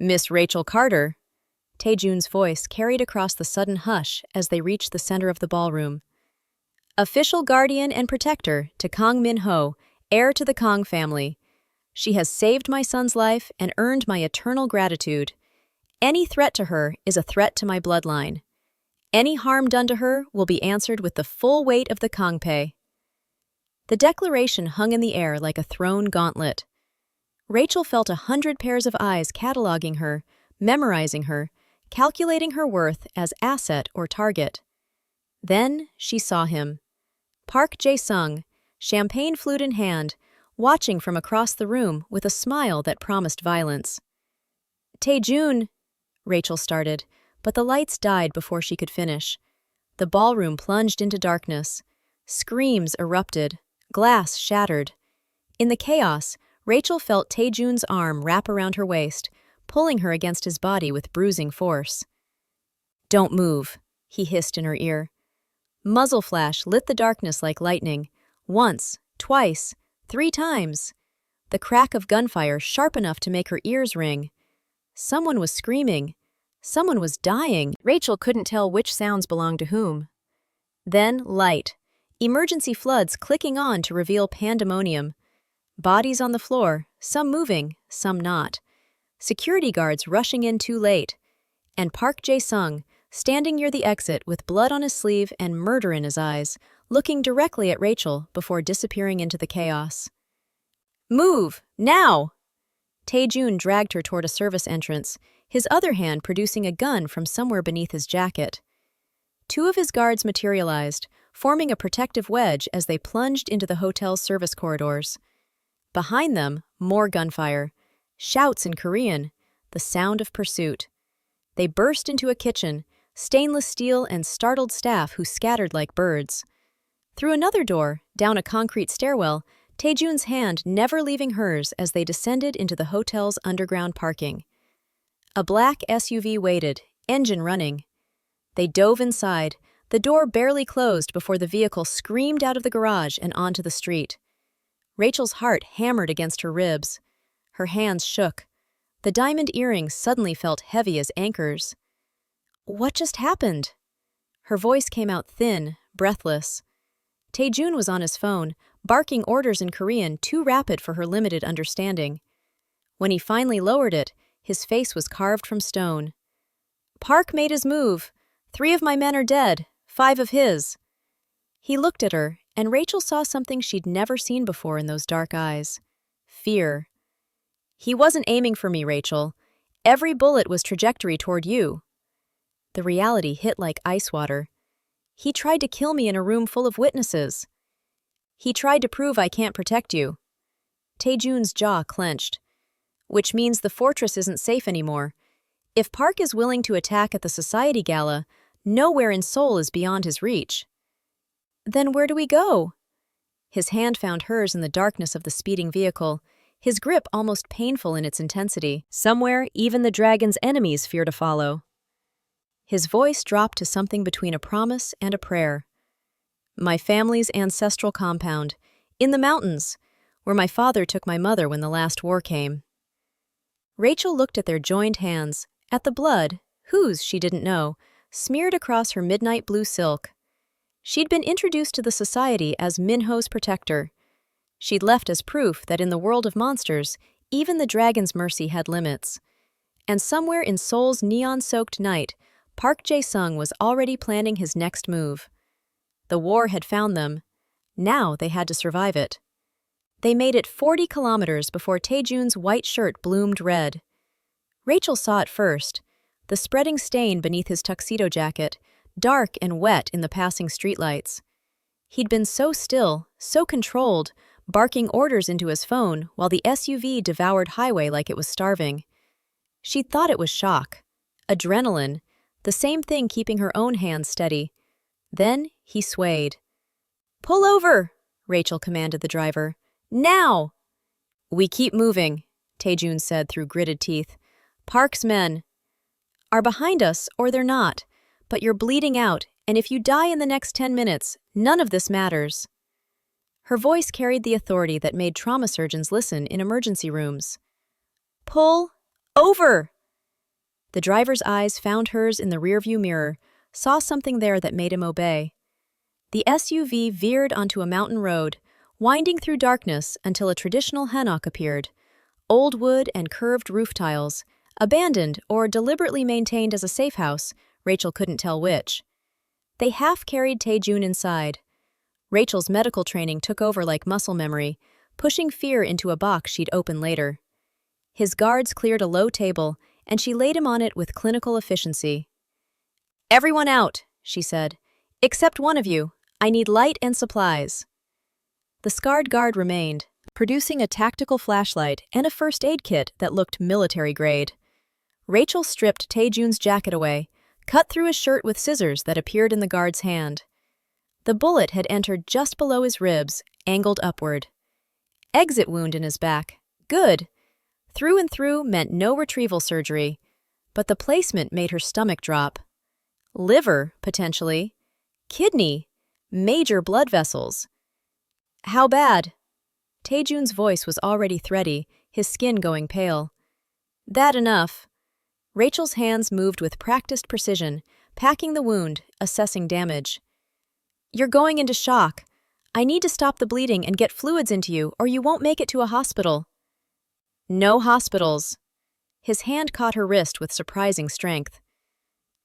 Miss Rachel Carter, Taejun's voice carried across the sudden hush as they reached the center of the ballroom. Official guardian and protector to Kang Min-ho, heir to the Kong family. She has saved my son's life and earned my eternal gratitude. Any threat to her is a threat to my bloodline. Any harm done to her will be answered with the full weight of the Kongpei." The declaration hung in the air like a thrown gauntlet. Rachel felt 100 pairs of eyes cataloging her, memorizing her, calculating her worth as asset or target. Then she saw him. Park Jae-sung, champagne flute in hand, watching from across the room with a smile that promised violence. "Tae-jun," Rachel started, but the lights died before she could finish. The ballroom plunged into darkness. Screams erupted. Glass shattered. In the chaos, Rachel felt Tae-jun's arm wrap around her waist, pulling her against his body with bruising force. "Don't move," he hissed in her ear. Muzzle flash lit the darkness like lightning. Once, twice, 3 times. The crack of gunfire sharp enough to make her ears ring. Someone was screaming. Someone was dying. Rachel couldn't tell which sounds belonged to whom. Then light. Emergency floods clicking on to reveal pandemonium. Bodies on the floor, some moving, some not. Security guards rushing in too late. And Park Jae-sung, standing near the exit with blood on his sleeve and murder in his eyes, looking directly at Rachel before disappearing into the chaos. "Move! Now!" Tae-jun dragged her toward a service entrance, his other hand producing a gun from somewhere beneath his jacket. 2 of his guards materialized, forming a protective wedge as they plunged into the hotel's service corridors. Behind them, more gunfire. Shouts in Korean, the sound of pursuit. They burst into a kitchen, stainless steel and startled staff who scattered like birds. Through another door, down a concrete stairwell, Tae-jun's hand never leaving hers as they descended into the hotel's underground parking. A black SUV waited, engine running. They dove inside, the door barely closed before the vehicle screamed out of the garage and onto the street. Rachel's heart hammered against her ribs. Her hands shook. The diamond earrings suddenly felt heavy as anchors. "What just happened?" Her voice came out thin, breathless. Tae-jun was on his phone, barking orders in Korean too rapid for her limited understanding. When he finally lowered it, his face was carved from stone. "Park made his move. 3 of my men are dead, 5 of his." He looked at her, and Rachel saw something she'd never seen before in those dark eyes. Fear. "He wasn't aiming for me, Rachel. Every bullet was trajectory toward you." The reality hit like ice water. "He tried to kill me in a room full of witnesses. He tried to prove I can't protect you." Tae-jun's jaw clenched. "Which means the fortress isn't safe anymore. If Park is willing to attack at the society gala, nowhere in Seoul is beyond his reach." "Then where do we go?" His hand found hers in the darkness of the speeding vehicle, his grip almost painful in its intensity. "Somewhere even the dragon's enemies fear to follow." His voice dropped to something between a promise and a prayer. "My family's ancestral compound, in the mountains, where my father took my mother when the last war came." Rachel looked at their joined hands, at the blood, whose she didn't know, smeared across her midnight blue silk. She'd been introduced to the society as Minho's protector. She'd left as proof that in the world of monsters, even the dragon's mercy had limits. And somewhere in Seoul's neon-soaked night, Park Jae-sung was already planning his next move. The war had found them. Now they had to survive it. They made it 40 kilometers before Tae-jun's white shirt bloomed red. Rachel saw it first, the spreading stain beneath his tuxedo jacket, dark and wet in the passing streetlights. He'd been so still, so controlled, barking orders into his phone while the SUV devoured highway like it was starving. She'd thought it was shock, adrenaline, the same thing keeping her own hands steady. Then he swayed. "Pull over!" Rachel commanded the driver. "Now!" "We keep moving," Tae-jun said through gritted teeth. "Park's men are behind us, or they're not, but you're bleeding out, and if you die in the next 10 minutes, none of this matters." Her voice carried the authority that made trauma surgeons listen in emergency rooms. "Pull over!" The driver's eyes found hers in the rearview mirror, saw something there that made him obey. The SUV veered onto a mountain road, winding through darkness until a traditional hanok appeared. Old wood and curved roof tiles, abandoned or deliberately maintained as a safe house, Rachel couldn't tell which. They half-carried Taejun inside. Rachel's medical training took over like muscle memory, pushing fear into a box she'd open later. His guards cleared a low table, and she laid him on it with clinical efficiency. "Everyone out," she said. "Except one of you. I need light and supplies." The scarred guard remained, producing a tactical flashlight and a first aid kit that looked military-grade. Rachel stripped Taejun's jacket away, cut through his shirt with scissors that appeared in the guard's hand. The bullet had entered just below his ribs, angled upward. Exit wound in his back. Good. Through and through meant no retrieval surgery, but the placement made her stomach drop. Liver, potentially. Kidney. Major blood vessels. How bad? Taejun's voice was already thready, his skin going pale. Bad enough. Rachel's hands moved with practiced precision, packing the wound, assessing damage. "You're going into shock. I need to stop the bleeding and get fluids into you, or you won't make it to a hospital." "No hospitals." His hand caught her wrist with surprising strength.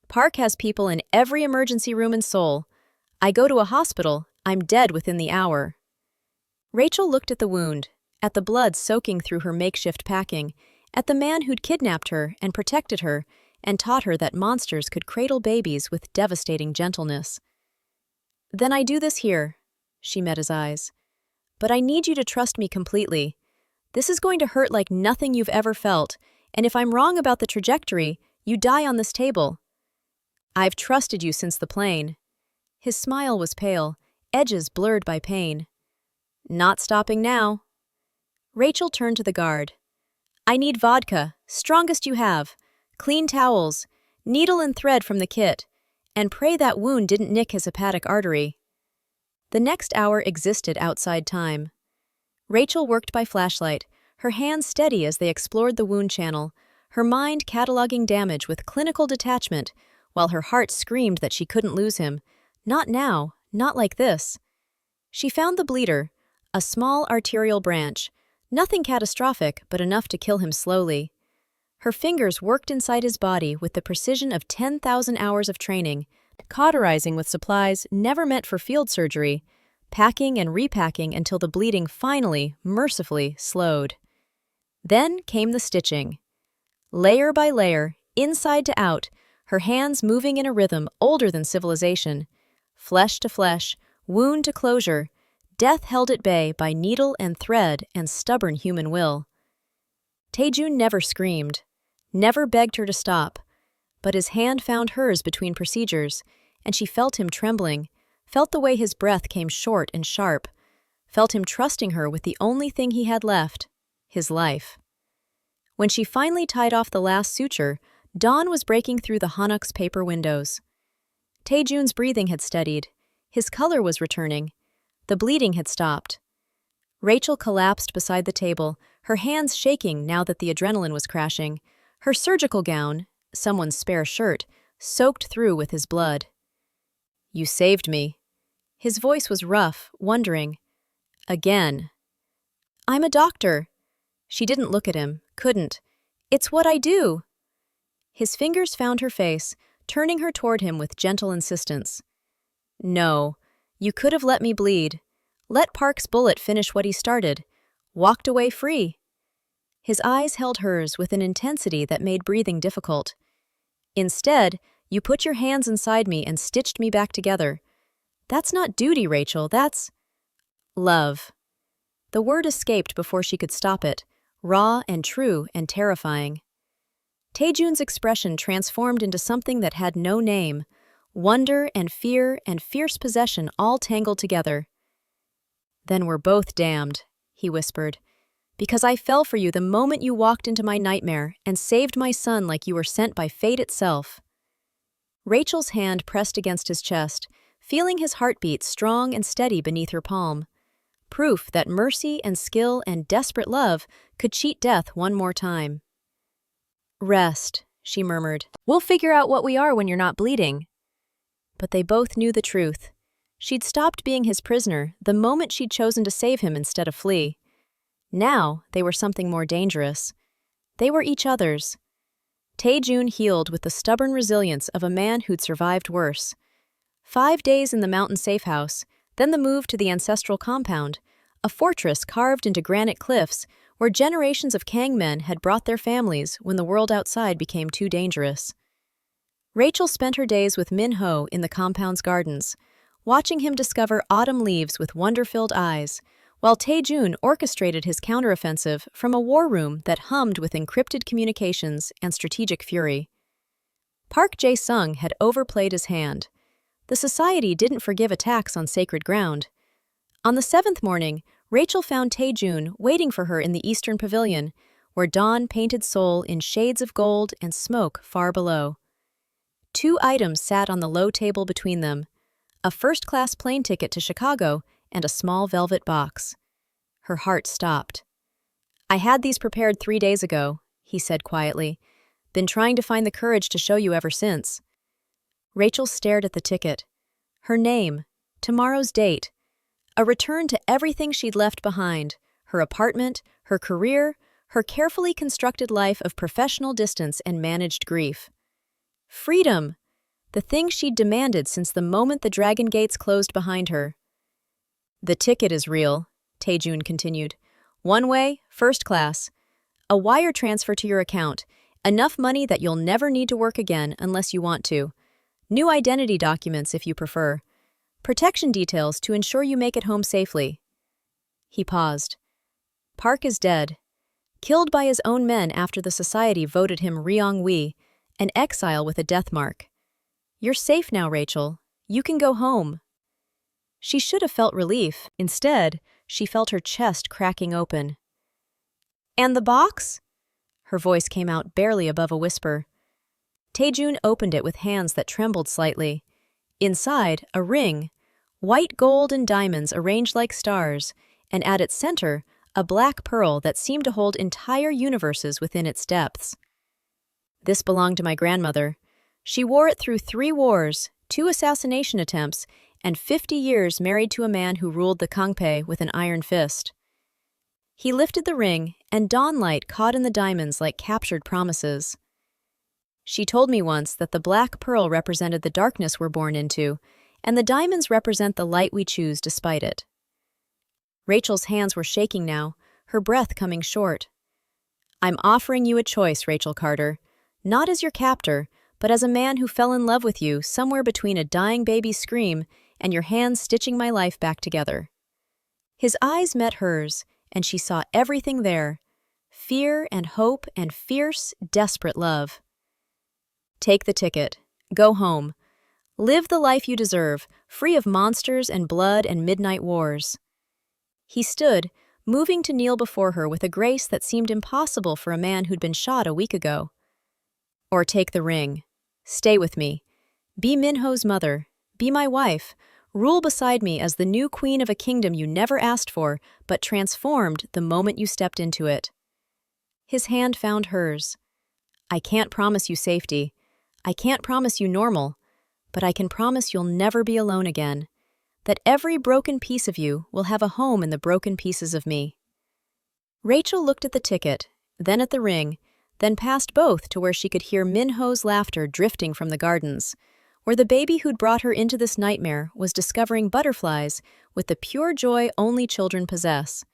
"Park has people in every emergency room in Seoul. I go to a hospital, I'm dead within the hour." Rachel looked at the wound, at the blood soaking through her makeshift packing, at the man who'd kidnapped her and protected her and taught her that monsters could cradle babies with devastating gentleness. "Then I do this here," she met his eyes. "But I need you to trust me completely. This is going to hurt like nothing you've ever felt, and if I'm wrong about the trajectory, you die on this table. I've trusted you since the plane." His smile was pale, edges blurred by pain. "Not stopping now." Rachel turned to the guard. "I need vodka, strongest you have, clean towels, needle and thread from the kit, and pray that wound didn't nick his hepatic artery." The next hour existed outside time. Rachel worked by flashlight, her hands steady as they explored the wound channel, her mind cataloging damage with clinical detachment, while her heart screamed that she couldn't lose him. Not now, not like this. She found the bleeder, a small arterial branch, nothing catastrophic but enough to kill him slowly. Her fingers worked inside his body with the precision of 10,000 hours of training, cauterizing with supplies never meant for field surgery, packing and repacking until the bleeding finally, mercifully, slowed. Then came the stitching. Layer by layer, inside to out, her hands moving in a rhythm older than civilization. Flesh to flesh, wound to closure, death held at bay by needle and thread and stubborn human will. Taejun never screamed, never begged her to stop, but his hand found hers between procedures, and she felt him trembling, felt the way his breath came short and sharp, felt him trusting her with the only thing he had left, his life. When she finally tied off the last suture, dawn was breaking through the hanok's paper windows. Taejun's breathing had steadied, his color was returning, the bleeding had stopped. Rachel collapsed beside the table, her hands shaking now that the adrenaline was crashing, her surgical gown, someone's spare shirt, soaked through with his blood. "You saved me." His voice was rough, wondering. "Again." "I'm a doctor." She didn't look at him, couldn't. "It's what I do." His fingers found her face, turning her toward him with gentle insistence. "No, you could have let me bleed. Let Park's bullet finish what he started. Walked away free." His eyes held hers with an intensity that made breathing difficult. "Instead, you put your hands inside me and stitched me back together. That's not duty, Rachel, that's love." The word escaped before she could stop it, raw and true and terrifying. Taejun's expression transformed into something that had no name, wonder and fear and fierce possession all tangled together. "Then we're both damned," he whispered, "because I fell for you the moment you walked into my nightmare and saved my son like you were sent by fate itself." Rachel's hand pressed against his chest, feeling his heartbeat strong and steady beneath her palm. Proof that mercy and skill and desperate love could cheat death one more time. "Rest," she murmured. "We'll figure out what we are when you're not bleeding." But they both knew the truth. She'd stopped being his prisoner the moment she'd chosen to save him instead of flee. Now, they were something more dangerous. They were each other's. Tae-jun healed with the stubborn resilience of a man who'd survived worse. 5 days in the mountain safe house, then the move to the ancestral compound, a fortress carved into granite cliffs where generations of Kang men had brought their families when the world outside became too dangerous. Rachel spent her days with Min-ho in the compound's gardens, watching him discover autumn leaves with wonder-filled eyes, while Tae-jun orchestrated his counteroffensive from a war room that hummed with encrypted communications and strategic fury. Park Jae-sung had overplayed his hand. The society didn't forgive attacks on sacred ground. On the 7th morning, Rachel found Tae-jun waiting for her in the Eastern Pavilion, where dawn painted Seoul in shades of gold and smoke far below. 2 items sat on the low table between them, a first-class plane ticket to Chicago and a small velvet box. Her heart stopped. "I had these prepared 3 days ago," he said quietly. "Been trying to find the courage to show you ever since." Rachel stared at the ticket. Her name, tomorrow's date, a return to everything she'd left behind, her apartment, her career, her carefully constructed life of professional distance and managed grief. Freedom! The thing she'd demanded since the moment the dragon gates closed behind her. "The ticket is real," Tae-jun continued. "One way, first class. A wire transfer to your account, enough money that you'll never need to work again unless you want to. New identity documents if you prefer. Protection details to ensure you make it home safely." He paused. "Park is dead. Killed by his own men after the society voted him Ryong-wi, an exile with a death mark. You're safe now, Rachel. You can go home." She should have felt relief. Instead, she felt her chest cracking open. "And the box?" Her voice came out barely above a whisper. Tae-jun opened it with hands that trembled slightly. Inside, a ring, white gold and diamonds arranged like stars, and at its center, a black pearl that seemed to hold entire universes within its depths. "This belonged to my grandmother. She wore it through 3 wars, 2 assassination attempts, and 50 years married to a man who ruled the Kangpe with an iron fist." He lifted the ring, and dawnlight caught in the diamonds like captured promises. "She told me once that the black pearl represented the darkness we're born into, and the diamonds represent the light we choose despite it." Rachel's hands were shaking now, her breath coming short. "I'm offering you a choice, Rachel Carter. Not as your captor, but as a man who fell in love with you somewhere between a dying baby's scream and your hands stitching my life back together." His eyes met hers, and she saw everything there: fear and hope and fierce, desperate love. "Take the ticket. Go home. Live the life you deserve, free of monsters and blood and midnight wars." He stood, moving to kneel before her with a grace that seemed impossible for a man who'd been shot a week ago. "Or take the ring. Stay with me. Be Min-ho's mother. Be my wife. Rule beside me as the new queen of a kingdom you never asked for, but transformed the moment you stepped into it." His hand found hers. "I can't promise you safety. I can't promise you normal, but I can promise you'll never be alone again. That every broken piece of you will have a home in the broken pieces of me." Rachel looked at the ticket, then at the ring, then past both to where she could hear Min-ho's laughter drifting from the gardens, where the baby who'd brought her into this nightmare was discovering butterflies with the pure joy only children possess.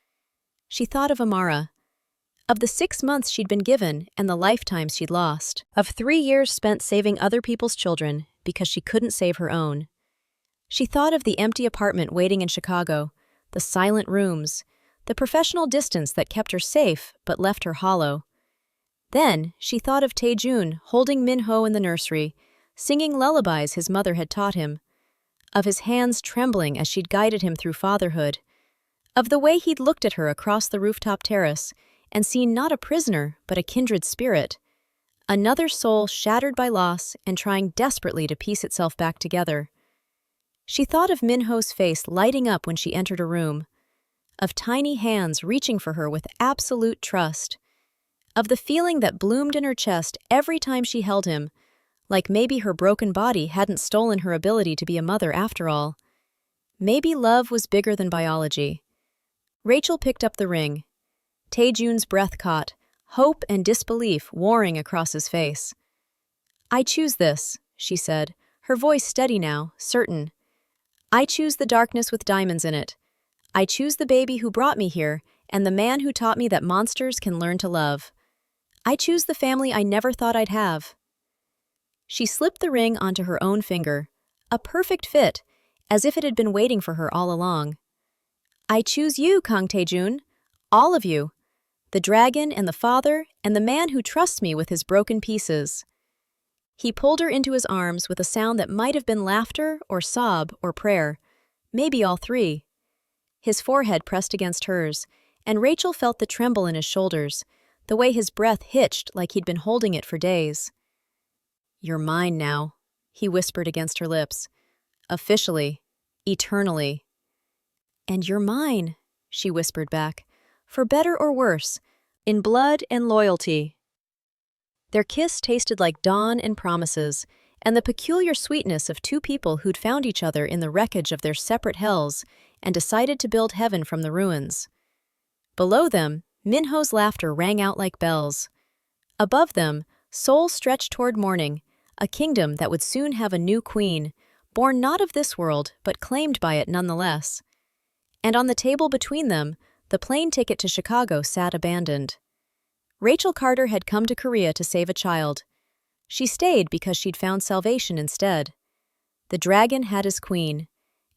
She thought of Amara, of the 6 months she'd been given and the lifetimes she'd lost, of 3 years spent saving other people's children because she couldn't save her own. She thought of the empty apartment waiting in Chicago, the silent rooms, the professional distance that kept her safe but left her hollow. Then she thought of Tae-jun holding Min-ho in the nursery, singing lullabies his mother had taught him, of his hands trembling as she'd guided him through fatherhood, of the way he'd looked at her across the rooftop terrace and seen not a prisoner but a kindred spirit, another soul shattered by loss and trying desperately to piece itself back together. She thought of Min-ho's face lighting up when she entered a room, of tiny hands reaching for her with absolute trust, of the feeling that bloomed in her chest every time she held him, like maybe her broken body hadn't stolen her ability to be a mother after all. Maybe love was bigger than biology. Rachel picked up the ring. Taejun's breath caught, hope and disbelief warring across his face. "I choose this," she said, her voice steady now, certain. "I choose the darkness with diamonds in it. I choose the baby who brought me here and the man who taught me that monsters can learn to love. I choose the family I never thought I'd have." She slipped the ring onto her own finger, a perfect fit, as if it had been waiting for her all along. "I choose you, Kang Taejun. All of you. The dragon and the father and the man who trusts me with his broken pieces." He pulled her into his arms with a sound that might have been laughter or sob or prayer, maybe all three. His forehead pressed against hers, and Rachel felt the tremble in his shoulders, the way his breath hitched like he'd been holding it for days. "You're mine now," he whispered against her lips. "Officially, eternally." "And you're mine," she whispered back, "for better or worse, in blood and loyalty." Their kiss tasted like dawn and promises, and the peculiar sweetness of two people who'd found each other in the wreckage of their separate hells and decided to build heaven from the ruins. Below them, Minho's laughter rang out like bells. Above them, Seoul stretched toward morning, a kingdom that would soon have a new queen, born not of this world but claimed by it nonetheless. And on the table between them, the plane ticket to Chicago sat abandoned. Rachel Carter had come to Korea to save a child. She stayed because she'd found salvation instead. The dragon had his queen,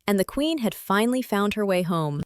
and the queen had finally found her way home.